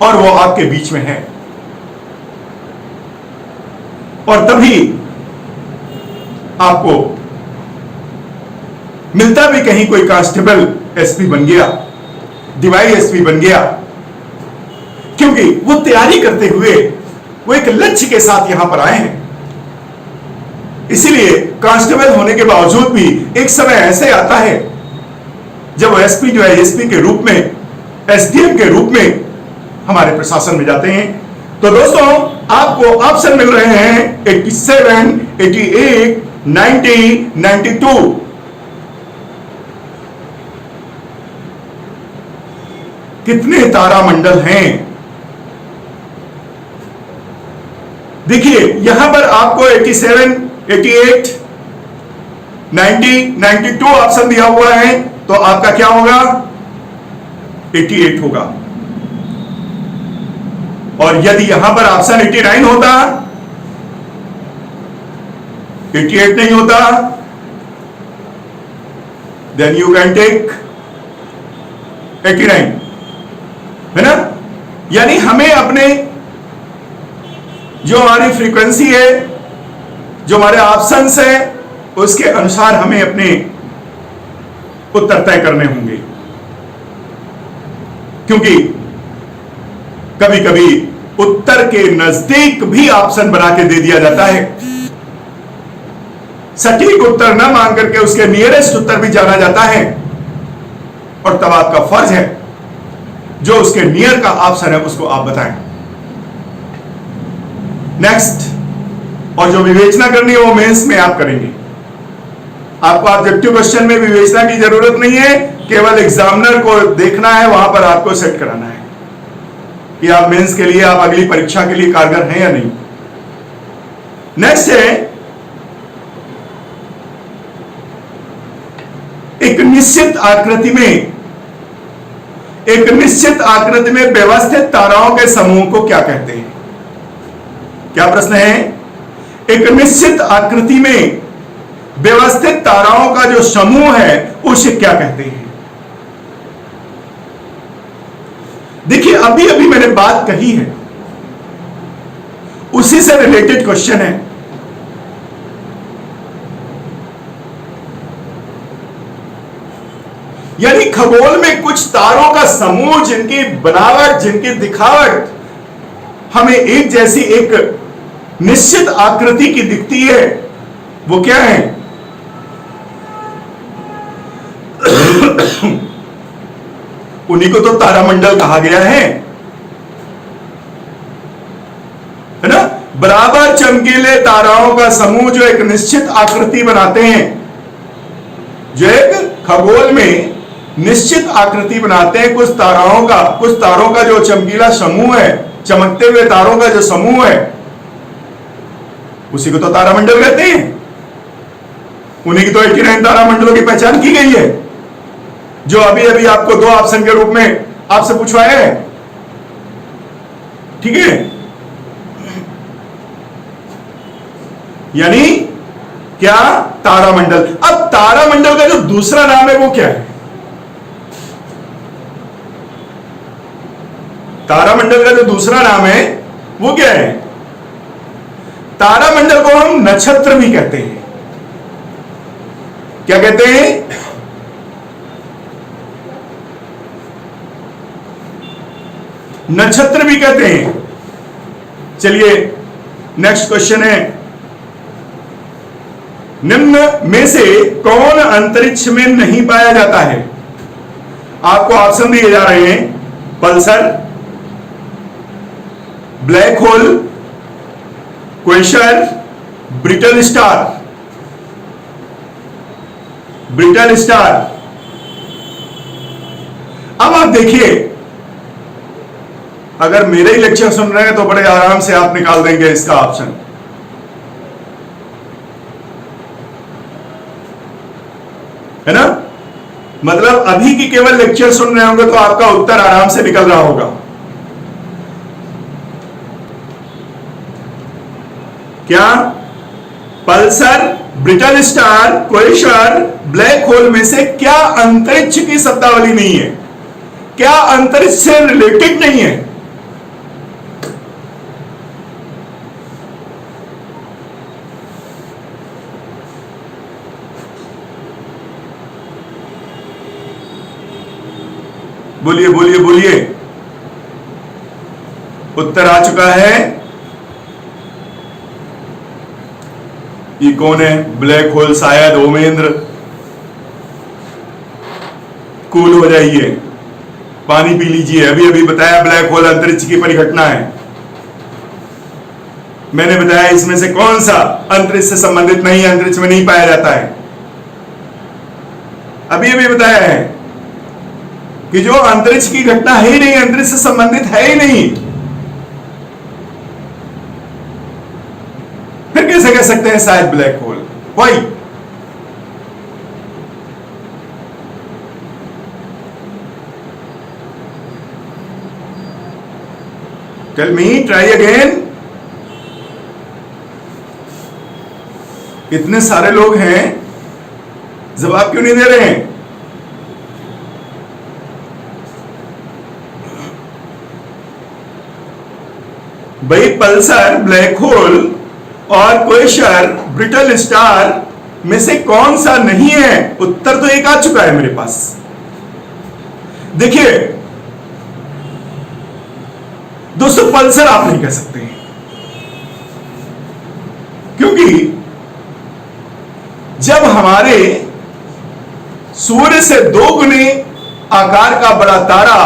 और वो आपके बीच में है। और तभी आपको मिलता भी कहीं कोई कांस्टेबल एसपी बन गया, डीवाईएसपी बन गया, क्योंकि वो तैयारी करते हुए वो एक लक्ष्य के साथ यहां पर आए हैं। इसीलिए कांस्टेबल होने के बावजूद भी एक समय ऐसे आता है जब वो एसपी जो है एसपी के रूप में, एसडीएम के रूप में हमारे प्रशासन में जाते हैं। तो दोस्तों आपको ऑप्शन मिल रहे हैं 87, 88, 90, 92। कितने तारामंडल हैं देखिए, यहां पर आपको 87, 88, 90, 92 ऑप्शन दिया हुआ है, तो आपका क्या होगा? 88 होगा। और यदि यहां पर ऑप्शन 89 होता, 88 नहीं होता, देन यू कैन टेक 89, है ना? यानी हमें अपने जो हमारी फ्रीक्वेंसी है, जो हमारे ऑप्शंस है, उसके अनुसार हमें अपने उत्तर तय करने होंगे। क्योंकि कभी कभी उत्तर के नजदीक भी ऑप्शन बना के दे दिया जाता है। सटीक उत्तर न मांग करके उसके नियरेस्ट उत्तर भी जाना जाता है, और तब आपका फर्ज है जो उसके नियर का ऑप्शन है उसको आप बताएं। नेक्स्ट, और जो विवेचना करनी है वो मेंस में आप करेंगे। आपको ऑब्जेक्टिव क्वेश्चन में विवेचना की जरूरत नहीं है, केवल एग्जामिनर को देखना है, वहां पर आपको सेट कराना है कि आप मेंस के लिए, आप अगली परीक्षा के लिए कारगर हैं या नहीं। नेक्स्ट है एक निश्चित आकृति में व्यवस्थित ताराओं के समूह को क्या कहते हैं? क्या प्रश्न है? एक निश्चित आकृति में व्यवस्थित ताराओं का जो समूह है उसे क्या कहते हैं? देखिए, अभी अभी मैंने बात कही है, उसी से रिलेटेड क्वेश्चन है। यानी खगोल में कुछ तारों का समूह जिनकी बनावट, जिनकी दिखावट हमें एक जैसी, एक निश्चित आकृति की दिखती है, वो क्या है? उन्हीं को तो तारामंडल कहा गया है ना? बराबर चमकीले ताराओं का समूह जो एक निश्चित आकृति बनाते हैं, जो एक खगोल में निश्चित आकृति बनाते हैं, कुछ तारों का जो चमकीला समूह है, चमकते हुए तारों का जो समूह है, उसी को तो तारामंडल कहते हैं। उन्हीं की तो 89 तारामंडलों की पहचान की गई है, जो अभी अभी आपको 2 ऑप्शन के रूप में आपसे पूछवाया है। ठीक है, यानी क्या? तारामंडल। अब तारामंडल का जो दूसरा नाम है वो क्या है? तारामंडल का जो दूसरा नाम है वो क्या है? तारामंडल को हम नक्षत्र भी कहते हैं। क्या कहते हैं? नक्षत्र भी कहते हैं। चलिए नेक्स्ट क्वेश्चन है, निम्न में से कौन अंतरिक्ष में नहीं पाया जाता है? आपको ऑप्शन दिए जा रहे हैं, pulsar, black hole, quasar, brittle star. Brittle star. अब आप देखिए, अगर मेरे ही लेक्चर सुन रहे हैं तो बड़े आराम से आप निकाल देंगे इसका ऑप्शन। है ना? मतलब अभी की केवल लेक्चर सुन रहे होंगे तो आपका उत्तर आराम से निकल रहा होगा। क्या? Pulsar, brittle star, quasar, black hole में से क्या अंतरिक्ष की शब्दावली नहीं है? क्या अंतरिक्ष से रिलेटेड नहीं है? बोलिए बोलिए बोलिए। उत्तर आ चुका है। ये कौन है? Black hole. शायद ओमेंद्र, कूल हो जाइए, पानी पी लीजिए। अभी अभी बताया ब्लैक होल अंतरिक्ष की परिघटना है। मैंने बताया इसमें से कौन सा अंतरिक्ष से संबंधित नहीं है, अंतरिक्ष में नहीं पाया जाता है। अभी अभी बताया है कि जो अंतरिक्ष की घटना है ही नहीं, अंतरिक्ष से संबंधित है ही नहीं, फिर कैसे कह सकते हैं शायद ब्लैक होल? वही टेल मी, ट्राई अगेन। इतने सारे लोग हैं, जवाब क्यों नहीं दे रहे हैं? भाई पल्सर, ब्लैक होल और क्वेसर, ब्रिटल स्टार में से कौन सा नहीं है? उत्तर तो एक आ चुका है मेरे पास। देखिए दोस्तों, पल्सर आप नहीं कह सकते हैं, क्योंकि जब हमारे सूर्य से 2 गुने आकार का बड़ा तारा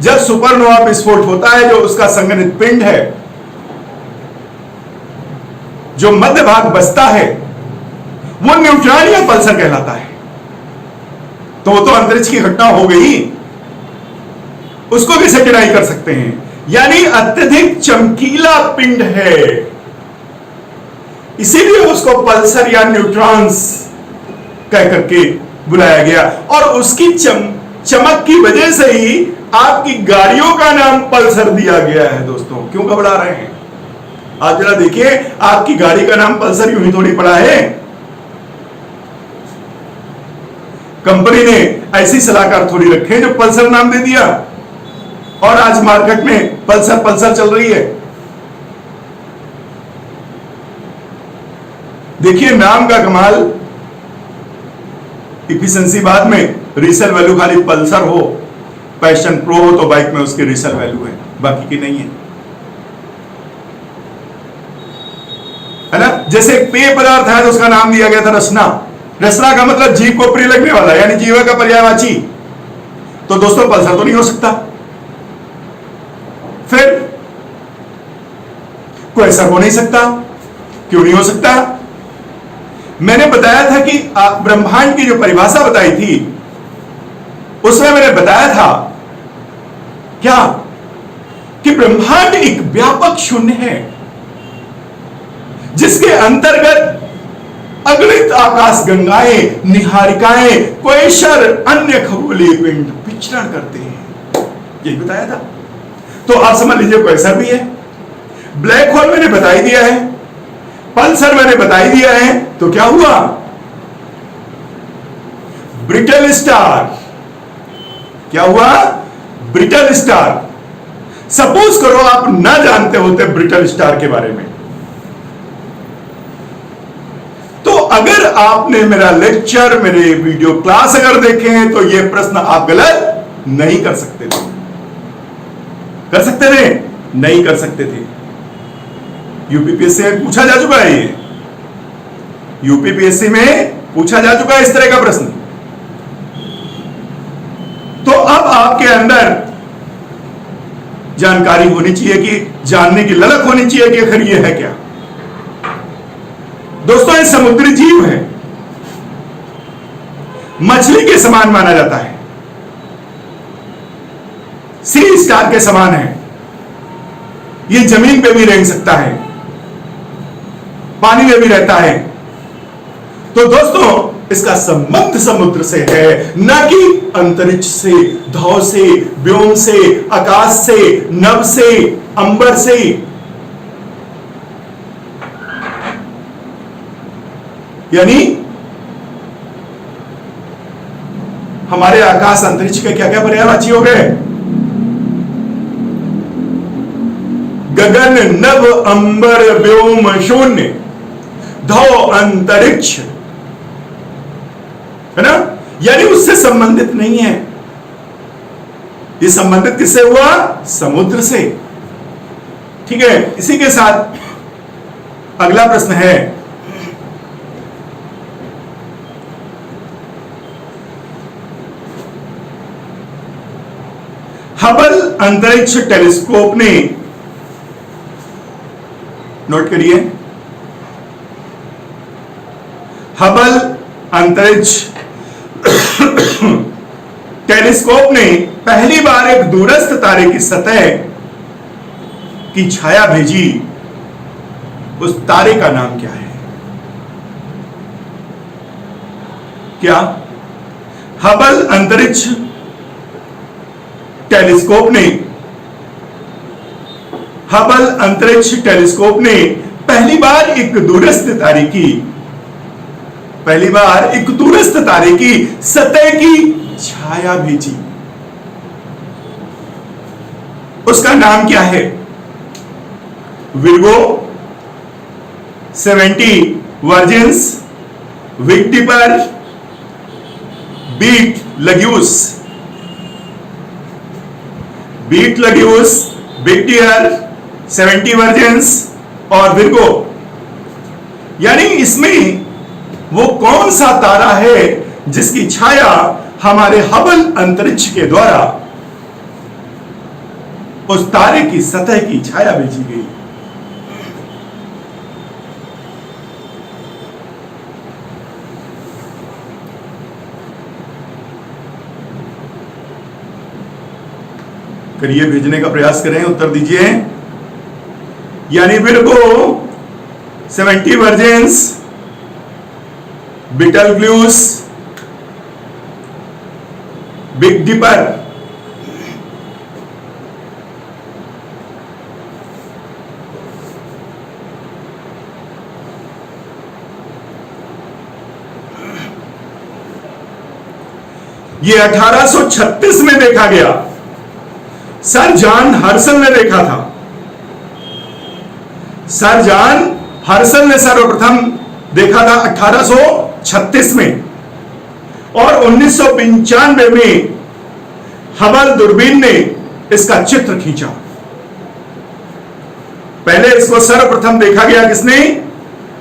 जब सुपरनोवा विस्फोट होता है, जो उसका संघनित पिंड है, जो मध्य भाग बचता है, वो न्यूट्रॉन या पल्सर कहलाता है। तो वो तो अंतरिक्ष की घटना हो गई, उसको भी डिनाई कर सकते हैं। यानी अत्यधिक चमकीला पिंड है, इसीलिए उसको पल्सर या न्यूट्रॉन्स कह करके बुलाया गया। और उसकी चमक की वजह से ही आपकी गाड़ियों का नाम पल्सर दिया गया है। दोस्तों क्यों घबरा रहे हैं? आप जरा देखिए, आपकी गाड़ी का नाम पल्सर यूं ही थोड़ी पड़ा है। कंपनी ने ऐसी सलाहकार थोड़ी रखे जो पल्सर नाम दे दिया, और आज मार्केट में पल्सर पल्सर चल रही है। देखिए नाम का कमाल, इफिशिएंसी बाद में, रीसेल वैल्यू खाली पल्सर हो, पैशन प्रो हो तो बाइक में उसकी रीसेल वैल्यू है, बाकी की नहीं है ना? जैसे एक पेय पदार्थ है तो उसका नाम दिया गया था रसना। रसना का मतलब जीव को प्रिय लगने वाला, यानी जीव का पर्यायवाची। तो दोस्तों पल्सर तो नहीं हो सकता, फिर क्वेसर हो नहीं सकता। क्यों नहीं हो सकता? मैंने बताया था कि ब्रह्मांड की जो परिभाषा बताई थी, उसमें मैंने बताया था क्या? कि ब्रह्मांड एक व्यापक शून्य है। जिसके अंतर्गत अगणित आकाश गंगाएं, निहारिकाएं, क्वेशर, अन्य खगोलीय पिंड विचरण करते हैं, यही बताया था। तो आप समझ लीजिए क्वेशर भी है, ब्लैक होल मैंने बता ही दिया है, पल्सर मैंने बता ही दिया है। तो क्या हुआ? Brittle star. क्या हुआ? Brittle star. सपोज करो आप ना जानते होते ब्रिटल स्टार के बारे में, तो अगर आपने मेरा लेक्चर, मेरे वीडियो क्लास अगर देखे हैं, तो यह प्रश्न आप गलत नहीं कर सकते थे। कर सकते थे? नहीं कर सकते थे। यूपीपीएससी में पूछा जा चुका है, ये यूपीपीएससी में पूछा जा चुका है इस तरह का प्रश्न। तो अब आपके अंदर जानकारी होनी चाहिए, कि जानने की ललक होनी चाहिए कि आखिर ये है क्या। दोस्तों, ये समुद्री जीव है, मछली के समान माना जाता है, सी स्टार के समान है। ये जमीन पे भी रह सकता है, पानी में भी रहता है। तो दोस्तों, इसका संबंध समुद्र से है, न कि अंतरिक्ष से, धौ से, व्योम से, आकाश से, नभ से, अंबर से। यानी हमारे आकाश अंतरिक्ष के क्या क्या पर्यायवाची हो गए? गगन, नभ, अंबर, व्योम, शून्य, धौ, अंतरिक्ष, है ना। यानी उससे संबंधित नहीं है। ये संबंधित किससे हुआ? समुद्र से। ठीक है, इसी के साथ अगला प्रश्न है, हबल अंतरिक्ष टेलीस्कोप ने, नोट करिए, हबल अंतरिक्ष टेलीस्कोप ने पहली बार एक दूरस्थ तारे की सतह की छाया भेजी। उस तारे का नाम क्या है? क्या? हबल अंतरिक्ष टेलीस्कोप ने, हबल अंतरिक्ष टेलीस्कोप ने पहली बार एक दूरस्थ तारे की, पहली बार एक दूरस्थ तारे की सतह की छाया भेजी। उसका नाम क्या है? Virgo, 70 virgins, big dipper, betelgeuse, betelgeuse, big deer, 70 virgins और विर्गो। यानी इसमें वो कौन सा तारा है जिसकी छाया हमारे हबल अंतरिक्ष के द्वारा उस तारे की सतह की छाया भेजी गई? करिए, भेजने का प्रयास करें, उत्तर दीजिए। यानी विर्गो, 70 वर्जिन्स, बीटलग्यूस, बिग डिपर, ये 1836 में देखा गया। सर जॉन हर्सल ने देखा था। सर जॉन हर्सल ने सर्वप्रथम देखा था 1836 में, और 1995 में हबल दूरबीन ने इसका चित्र खींचा। पहले इसको सर्वप्रथम देखा गया किसने?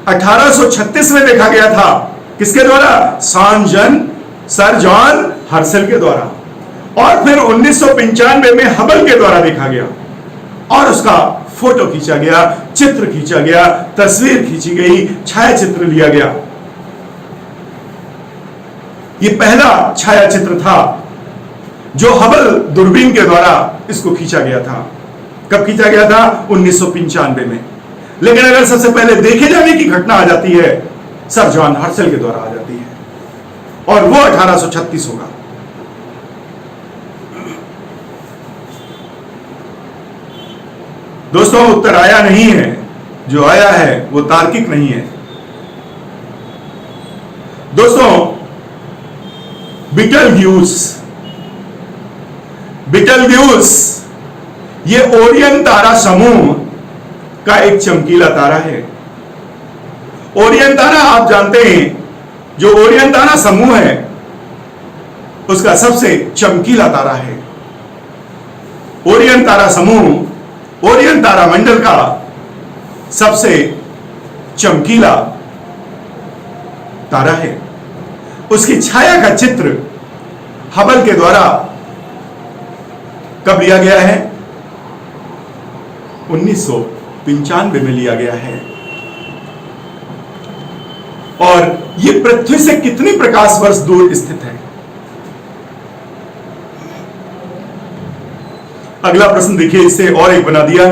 1836 में देखा गया था। किसके द्वारा? सर जॉन हर्सल के द्वारा। और फिर 1995 में हबल के द्वारा देखा गया और उसका फोटो खींचा गया, चित्र खींचा गया, तस्वीर खींची गई, छाया चित्र लिया गया। यह पहला छाया चित्र था जो हबल दूरबीन के द्वारा इसको खींचा गया था। कब खींचा गया था? 1995 में। लेकिन अगर सबसे पहले देखे जाने की घटना आ जाती है, सर जॉन हर्शल के द्वारा आ जाती है, और वो 1836 होगा। दोस्तों, उत्तर आया नहीं है, जो आया है वो तार्किक नहीं है। दोस्तों, बीटलग्यूस ये ओरियन तारा समूह का एक चमकीला तारा है। ओरियन तारा आप जानते हैं, जो ओरियन तारा समूह है उसका सबसे चमकीला तारा है। ओरियन तारा समूह ओरियन तारा मंडल का सबसे चमकीला तारा है। उसकी छाया का चित्र हबल के द्वारा कब लिया गया है? 1995 में लिया गया है। और यह पृथ्वी से कितनी प्रकाश वर्ष दूर स्थित है? अगला प्रश्न देखिए, इससे और एक बना दिया।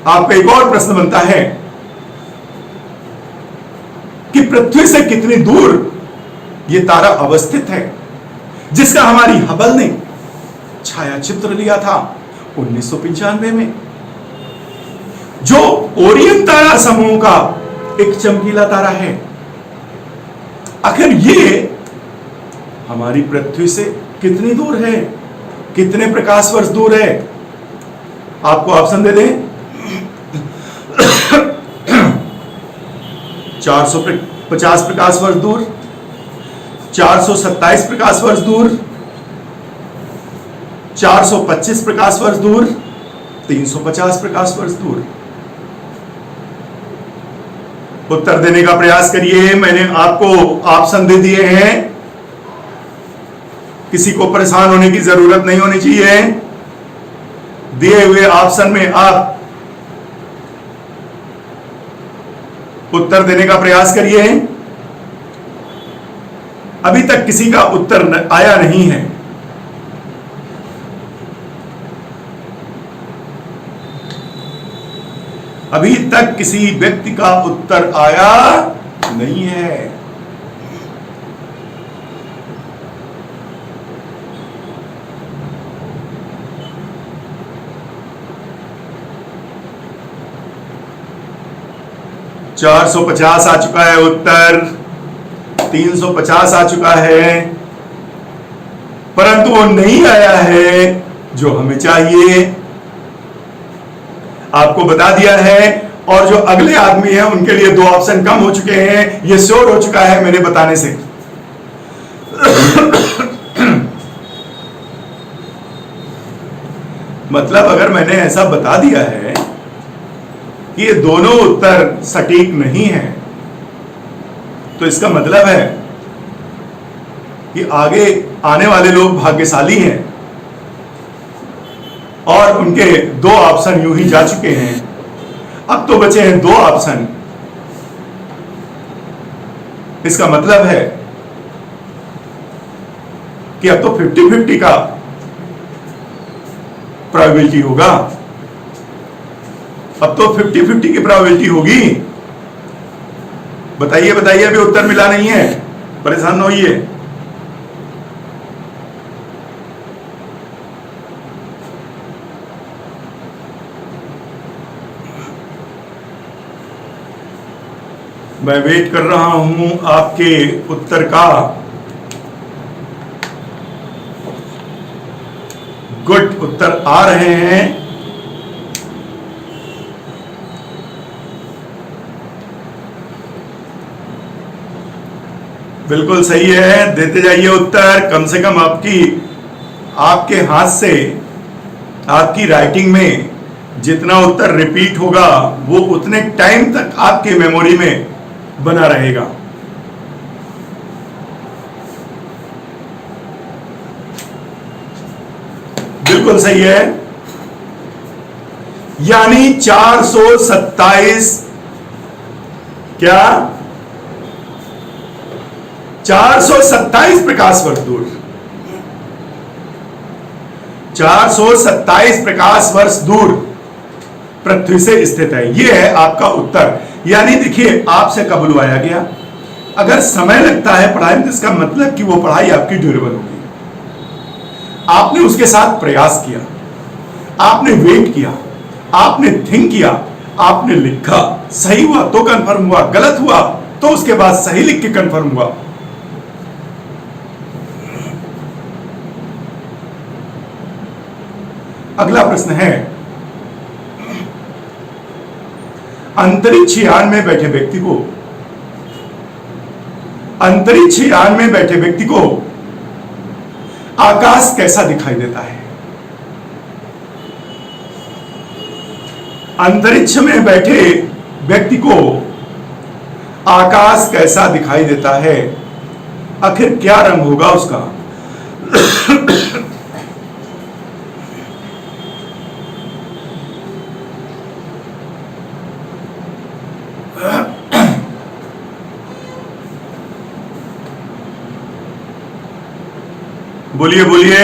आपका एक और प्रश्न बनता है कि पृथ्वी से कितनी दूर यह तारा अवस्थित है जिसका हमारी हबल ने छाया चित्र लिया था 1995 में, जो ओरियन तारा समूह का एक चमकीला तारा है। आखिर ये हमारी पृथ्वी से कितनी दूर है, कितने प्रकाश वर्ष दूर है? आपको ऑप्शन दे दें। 450 प्रकाश वर्ष दूर, 427 प्रकाश वर्ष दूर, 425 प्रकाश वर्ष दूर, 350 प्रकाश वर्ष दूर। उत्तर देने का प्रयास करिए। मैंने आपको ऑप्शन दे दिए हैं, किसी को परेशान होने की जरूरत नहीं होनी चाहिए। दिए हुए ऑप्शन में आप उत्तर देने का प्रयास करिए। अभी तक किसी का उत्तर आया नहीं है। अभी तक किसी व्यक्ति का उत्तर आया नहीं है। $450 आ चुका है उत्तर, 350 आ चुका है, परंतु वो नहीं आया है जो हमें चाहिए। आपको बता दिया है, और जो अगले आदमी हैं उनके लिए 2 ऑप्शन कम हो चुके हैं, ये श्योर हो चुका है मेरे बताने से। मतलब अगर मैंने ऐसा बता दिया है कि ये दोनों उत्तर सटीक नहीं है, तो इसका मतलब है कि आगे आने वाले लोग भाग्यशाली हैं और उनके 2 ऑप्शन यूं ही जा चुके हैं। अब तो बचे हैं 2 ऑप्शन। इसका मतलब है कि अब तो 50-50 का प्रोबेबिलिटी होगा। अब तो 50-50 की प्रोबेबिलिटी होगी। बताइए बताइए, अभी उत्तर मिला नहीं है, परेशान न होइए। मैं वेट कर रहा हूं आपके उत्तर का। गुड, उत्तर आ रहे हैं। बिल्कुल सही है, देते जाइए उत्तर। कम से कम आपके हाथ से, आपकी राइटिंग में जितना उत्तर रिपीट होगा वो उतने टाइम तक आपके मेमोरी में बना रहेगा। बिल्कुल सही है, यानी 427 क्या 427 प्रकाश वर्ष दूर, 427 प्रकाश वर्ष दूर पृथ्वी से स्थित है। यह है आपका उत्तर। यानी देखिए, आपसे कब बुलवाया गया? अगर समय लगता है पढ़ाई में तो इसका मतलब कि वो पढ़ाई आपकी ड्यूरेबल होगी। आपने उसके साथ प्रयास किया, आपने वेट किया, आपने थिंक किया, आपने लिखा, सही हुआ तो कंफर्म हुआ, गलत हुआ तो उसके बाद सही लिख के कंफर्म हुआ। अगला प्रश्न है, अंतरिक्ष यान में बैठे व्यक्ति को आकाश कैसा दिखाई देता है? अंतरिक्ष में बैठे व्यक्ति को आकाश कैसा दिखाई देता है? आखिर क्या रंग होगा उसका? बोलिए बोलिए,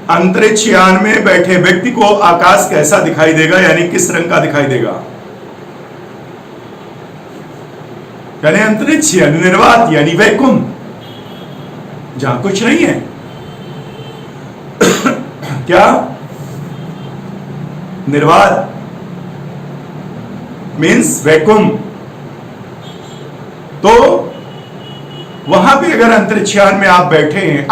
अंतरिक्ष यान में बैठे व्यक्ति को आकाश कैसा दिखाई देगा, यानी किस रंग का दिखाई देगा? यानी अंतरिक्ष यानी निर्वात यानी वैकुंठ, जहां कुछ नहीं है। क्या निर्वात मीन्स वैकुंठ? तो वहां पे अगर अंतरिक्ष यान में आप बैठे हैं,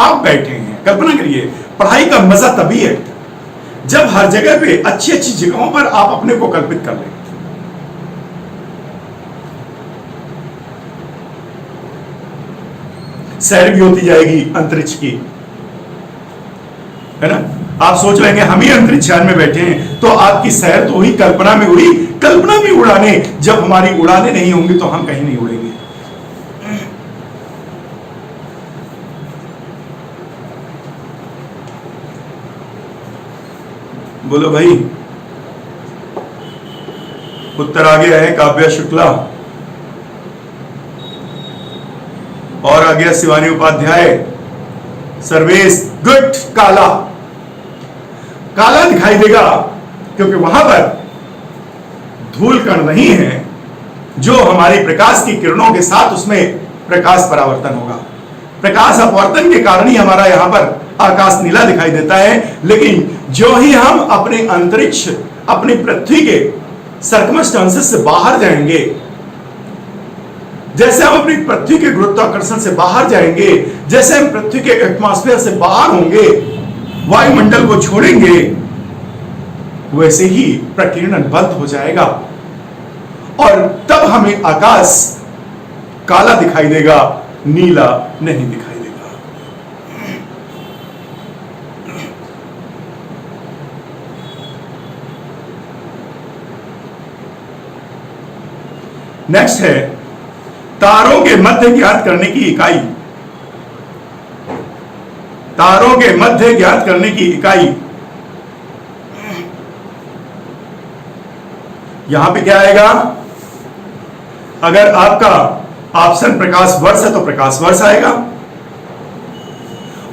कल्पना करिए, पढ़ाई का मजा तभी है जब हर जगह पे अच्छी अच्छी जगहों पर आप अपने को कल्पित कर लें। सैर भी होती जाएगी अंतरिक्ष की, है ना? आप सोच लेंगे हम ही अंतरिक्ष यान में बैठे हैं, तो आपकी सैर तो हुई, कल्पना में हुई। कल्पना में उड़ाने, जब हमारी उड़ाने नहीं होंगी तो हम कहीं नहीं उड़ेंगे। बोलो भाई, उत्तर आ गया है काव्या शुक्ला और आ गया शिवानी उपाध्याय। सर्वेश गुड। काला दिखाई देगा क्योंकि वहां पर धूल कण नहीं है जो हमारी प्रकाश की किरणों के साथ उसमें प्रकाश परावर्तन होगा। प्रकाश अपवर्तन के कारण ही हमारा यहां पर आकाश नीला दिखाई देता है। लेकिन जो ही हम अपने अंतरिक्ष, अपनी पृथ्वी के सर्कमस्टांसेस से बाहर जाएंगे, जैसे हम अपनी पृथ्वी के गुरुत्वाकर्षण से बाहर जाएंगे, जैसे हम पृथ्वी के एटमॉस्फेयर से बाहर होंगे, वायुमंडल को छोड़ेंगे, वैसे ही प्रकीर्णन बंद हो जाएगा और तब हमें आकाश काला दिखाई देगा, नीला नहीं दिखाई देगा। नेक्स्ट है तारों के मध्य ज्ञात करने की इकाई। तारों के मध्य ज्ञात करने की इकाई, यहां पे क्या आएगा? अगर आपका ऑप्शन प्रकाश वर्ष है तो प्रकाश वर्ष आएगा,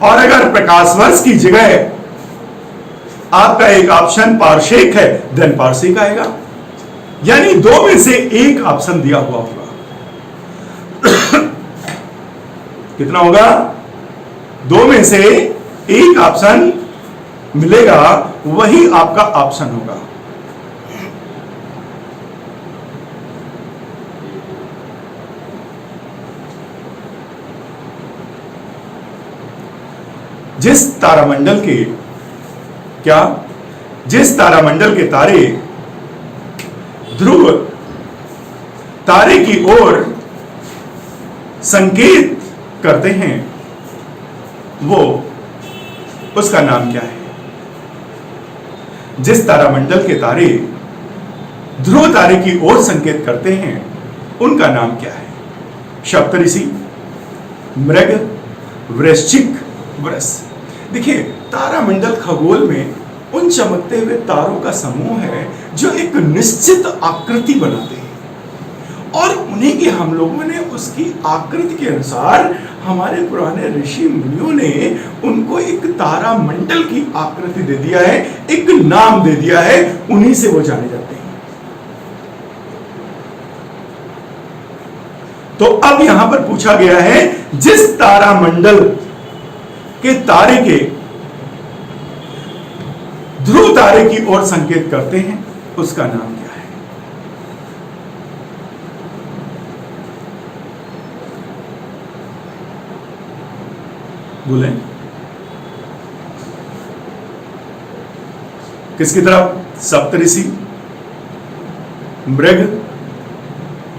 और अगर प्रकाश वर्ष की जगह आपका एक ऑप्शन पारसेक है देन पारसेक आएगा। यानी दो में से एक ऑप्शन दिया हुआ होगा। कितना होगा? दो में से एक ऑप्शन मिलेगा, वही आपका ऑप्शन होगा। जिस तारामंडल के तारे ध्रुव तारे की ओर संकेत करते हैं, वो उसका नाम क्या है? जिस तारामंडल के तारे ध्रुव तारे की ओर संकेत करते हैं, उनका नाम क्या है? सप्तऋषि, मृग, वृश्चिक, वृष। देखिए, तारामंडल खगोल में उन चमकते हुए तारों का समूह है जो एक निश्चित आकृति बनाते हैं, और उन्हीं की हम लोगों ने उसकी आकृति के अनुसार हमारे पुराने ऋषि मुनियों ने उनको एक तारा मंडल की आकृति दे दिया है, एक नाम दे दिया है, उन्हीं से वो जाने जाते हैं। तो अब यहां पर पूछा गया है जिस तारा मंडल के तारे के ध्रुव तारे की ओर संकेत करते हैं उसका नाम क्या है? बोले किसकी तरफ? सप्तऋषि, मृग,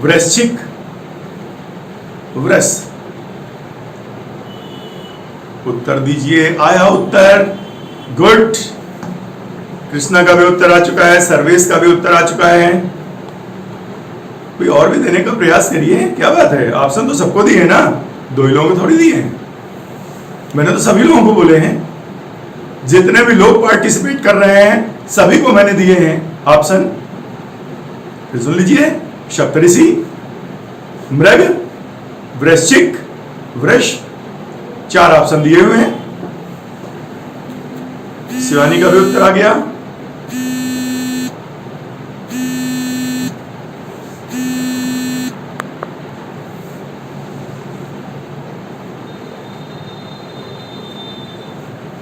वृश्चिक, वृष। उत्तर दीजिए। आया उत्तर? गुड। कृष्णा का भी उत्तर आ चुका है, सर्वेश का भी उत्तर आ चुका है। कोई और भी देने का प्रयास करिए। क्या बात है, ऑप्शन तो सबको दिए ना, दो ही लोगों को थोड़ी दिए हैं। मैंने तो सभी लोगों को बोले हैं, जितने भी लोग पार्टिसिपेट कर रहे हैं सभी को मैंने दिए हैं ऑप्शन। फिर सुन लीजिए, सप्तऋषि, मृग, वृश्चिक, वृष, 4 ऑप्शन दिए हुए हैं। शिवानी का भी उत्तर आ गया।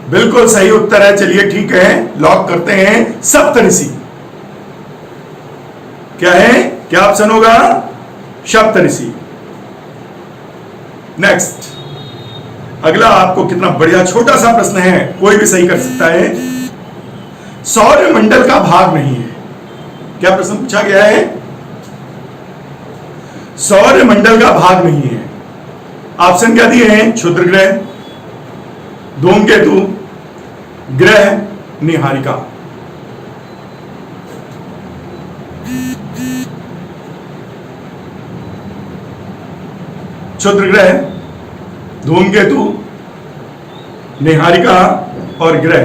बिल्कुल सही उत्तर है। चलिए ठीक है, लॉक करते हैं सप्तऋषि। क्या है, क्या ऑप्शन होगा? सप्तऋषि। नेक्स्ट, अगला आपको कितना बढ़िया छोटा सा प्रश्न है, कोई भी सही कर सकता है। सौर मंडल का भाग नहीं है। क्या प्रश्न पूछा गया है? सौर मंडल का भाग नहीं है। ऑप्शन क्या दिए हैं? क्षुद्र ग्रह, धूमकेतु, ग्रह, निहारिका। क्षुद्र ग्रह, धूमकेतु, निहारिका और ग्रह।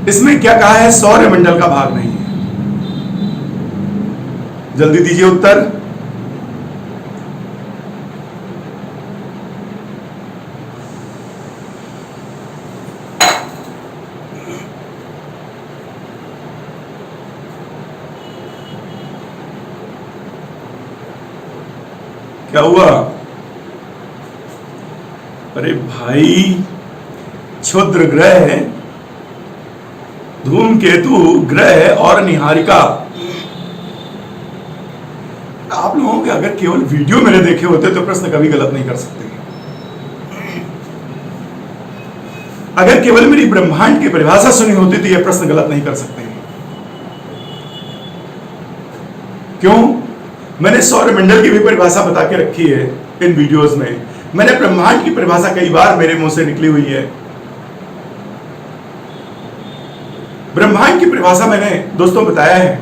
इसमें क्या कहा है? सौर मंडल का भाग नहीं है। जल्दी दीजिए उत्तर। क्या हुआ? अरे भाई, क्षुद्र ग्रह, धूमकेतु, ग्रह और निहारिका। आप लोगों के अगर केवल वीडियो मेरे देखे होते तो प्रश्न कभी गलत नहीं कर सकते। अगर केवल मेरी ब्रह्मांड की परिभाषा सुनी होती तो यह प्रश्न गलत नहीं कर सकते। क्यों? मैंने सौर मंडल की भी परिभाषा बता के रखी है इन वीडियोस में। मैंने ब्रह्मांड की परिभाषा कई बार मेरे मुंह से निकली हुई है। ब्रह्मांड की परिभाषा मैंने दोस्तों बताया है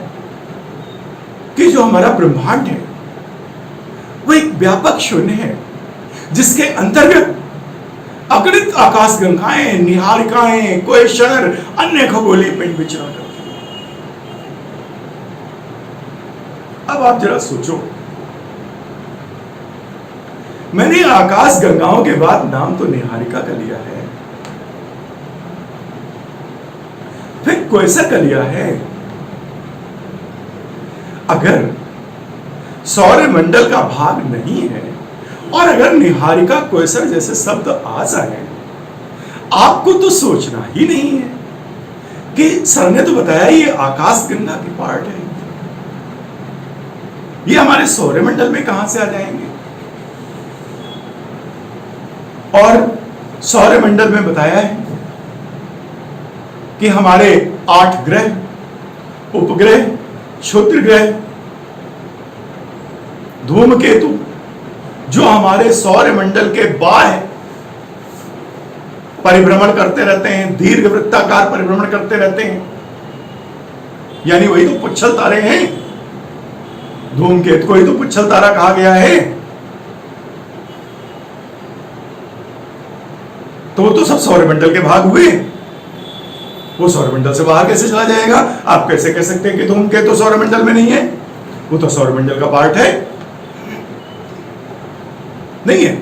कि जो हमारा ब्रह्मांड है वो एक व्यापक शून्य है जिसके अंतर्गत अगणित आकाश गंगाएं, निहारिकाएं, क्वेशर, अन्य खगोलीय पिंड विचरण करते हैं। अब आप जरा सोचो, मैंने आकाश गंगाओं के बाद नाम तो निहारिका का लिया है, फिर क्वेसर का लिया है। अगर सौर मंडल का भाग नहीं है और अगर निहारिका, क्वेसर जैसे शब्द आ जाए, आपको तो सोचना ही नहीं है कि सर ने तो बताया ये आकाश गंगा की पार्ट है, ये हमारे सौर मंडल में कहां से आ जाएंगे। और सौर मंडल में बताया है कि हमारे 8 ग्रह, उपग्रह, क्षुद्र ग्रह, धूमकेतु जो हमारे सौर मंडल के बाह्य परिभ्रमण करते रहते हैं, दीर्घ वृत्ताकार परिभ्रमण करते रहते हैं, यानी वही तो पुच्छल तारे हैं। धूमकेतु को ही तो पुच्छल तारा कहा गया है। तो वो तो सब सौरमंडल के भाग हुए। वो सौरमंडल से बाहर कैसे चला जाएगा? आप कैसे कह सकते हैं कि धूमकेतु सौरमंडल में नहीं है? वो तो सौरमंडल का पार्ट है। नहीं है।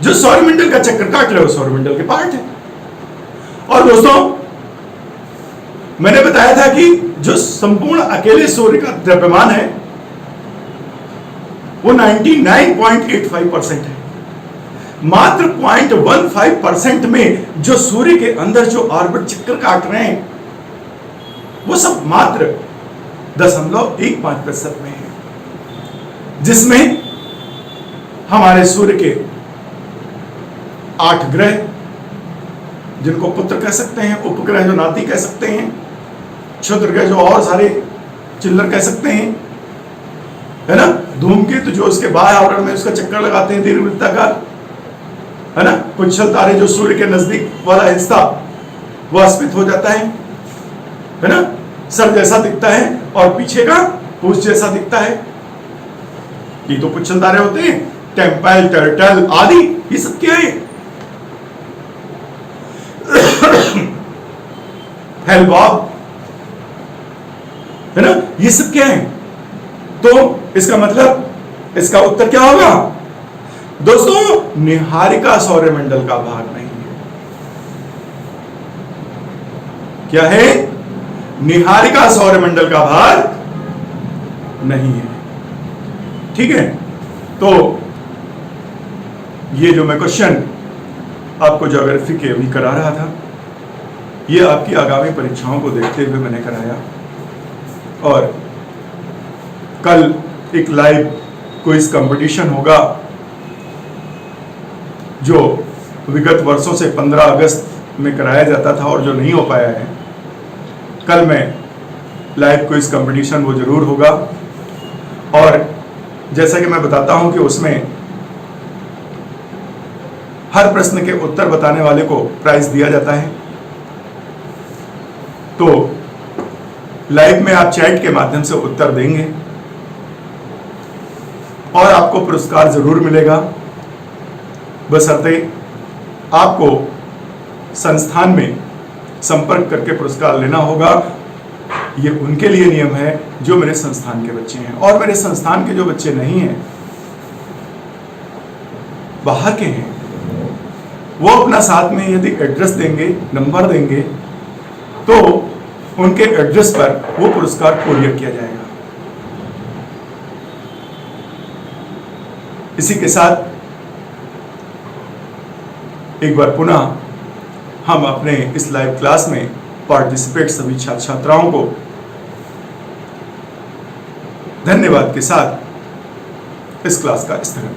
जो सौरमंडल का चक्कर काट रहे हो सौरमंडल के पार्ट है। और दोस्तों मैंने बताया था कि जो संपूर्ण अकेले सूर्य का द्रव्यमान है वो 99.85% है। मात्र 0.15% में जो सूर्य के अंदर जो ऑर्बिट चक्कर काट रहे हैं वो सब मात्र 0.15% में है, जिसमें हमारे सूर्य के 8 ग्रह, जिनको पुत्र कह सकते हैं, उपग्रह जो नाती कह सकते हैं, क्षुद्र ग्रह जो और सारे चिल्लर कह सकते हैं, है ना, धूमकेतु जो उसके बाह्य आवरण में उसका चक्कर लगाते हैं दीर्घवृत्ताकार, है ना, पुच्छल तारे जो सूर्य के नजदीक वाला हिस्सा वो अस्मित हो जाता है ना, सर जैसा दिखता है और पीछे का पूछ जैसा दिखता है। ये तो पुच्छल तारे होते हैं, टेम्पल, टर्टल आदि, ये सब क्या है? हेलबॉब, है ना, ये सब क्या है? तो इसका मतलब, इसका उत्तर क्या होगा दोस्तों? निहारिका सौरमंडल का भाग नहीं है। क्या है? निहारिका सौरमंडल का भाग नहीं है। ठीक है, तो ये जो मैं क्वेश्चन आपको ज्योग्राफी के अभी करा रहा था, ये आपकी आगामी परीक्षाओं को देखते हुए मैंने कराया। और कल एक लाइव क्विज कंपटीशन होगा जो विगत वर्षों से 15 अगस्त में कराया जाता था और जो नहीं हो पाया है। कल मैं लाइव क्विज कंपटीशन वो जरूर होगा, और जैसा कि मैं बताता हूं कि उसमें हर प्रश्न के उत्तर बताने वाले को प्राइज दिया जाता है। तो लाइव में आप चैट के माध्यम से उत्तर देंगे और आपको पुरस्कार जरूर मिलेगा, बशर्ते आपको संस्थान में संपर्क करके पुरस्कार लेना होगा। ये उनके लिए नियम है जो मेरे संस्थान के बच्चे हैं, और मेरे संस्थान के जो बच्चे नहीं हैं, बाहर के हैं, वो अपना साथ में यदि एड्रेस देंगे, नंबर देंगे, तो उनके एड्रेस पर वो पुरस्कार कोरियर किया जाएगा। इसी के साथ एक बार पुनः हम अपने इस लाइव क्लास में पार्टिसिपेट सभी छात्र छात्राओं को धन्यवाद के साथ इस क्लास का स्थगन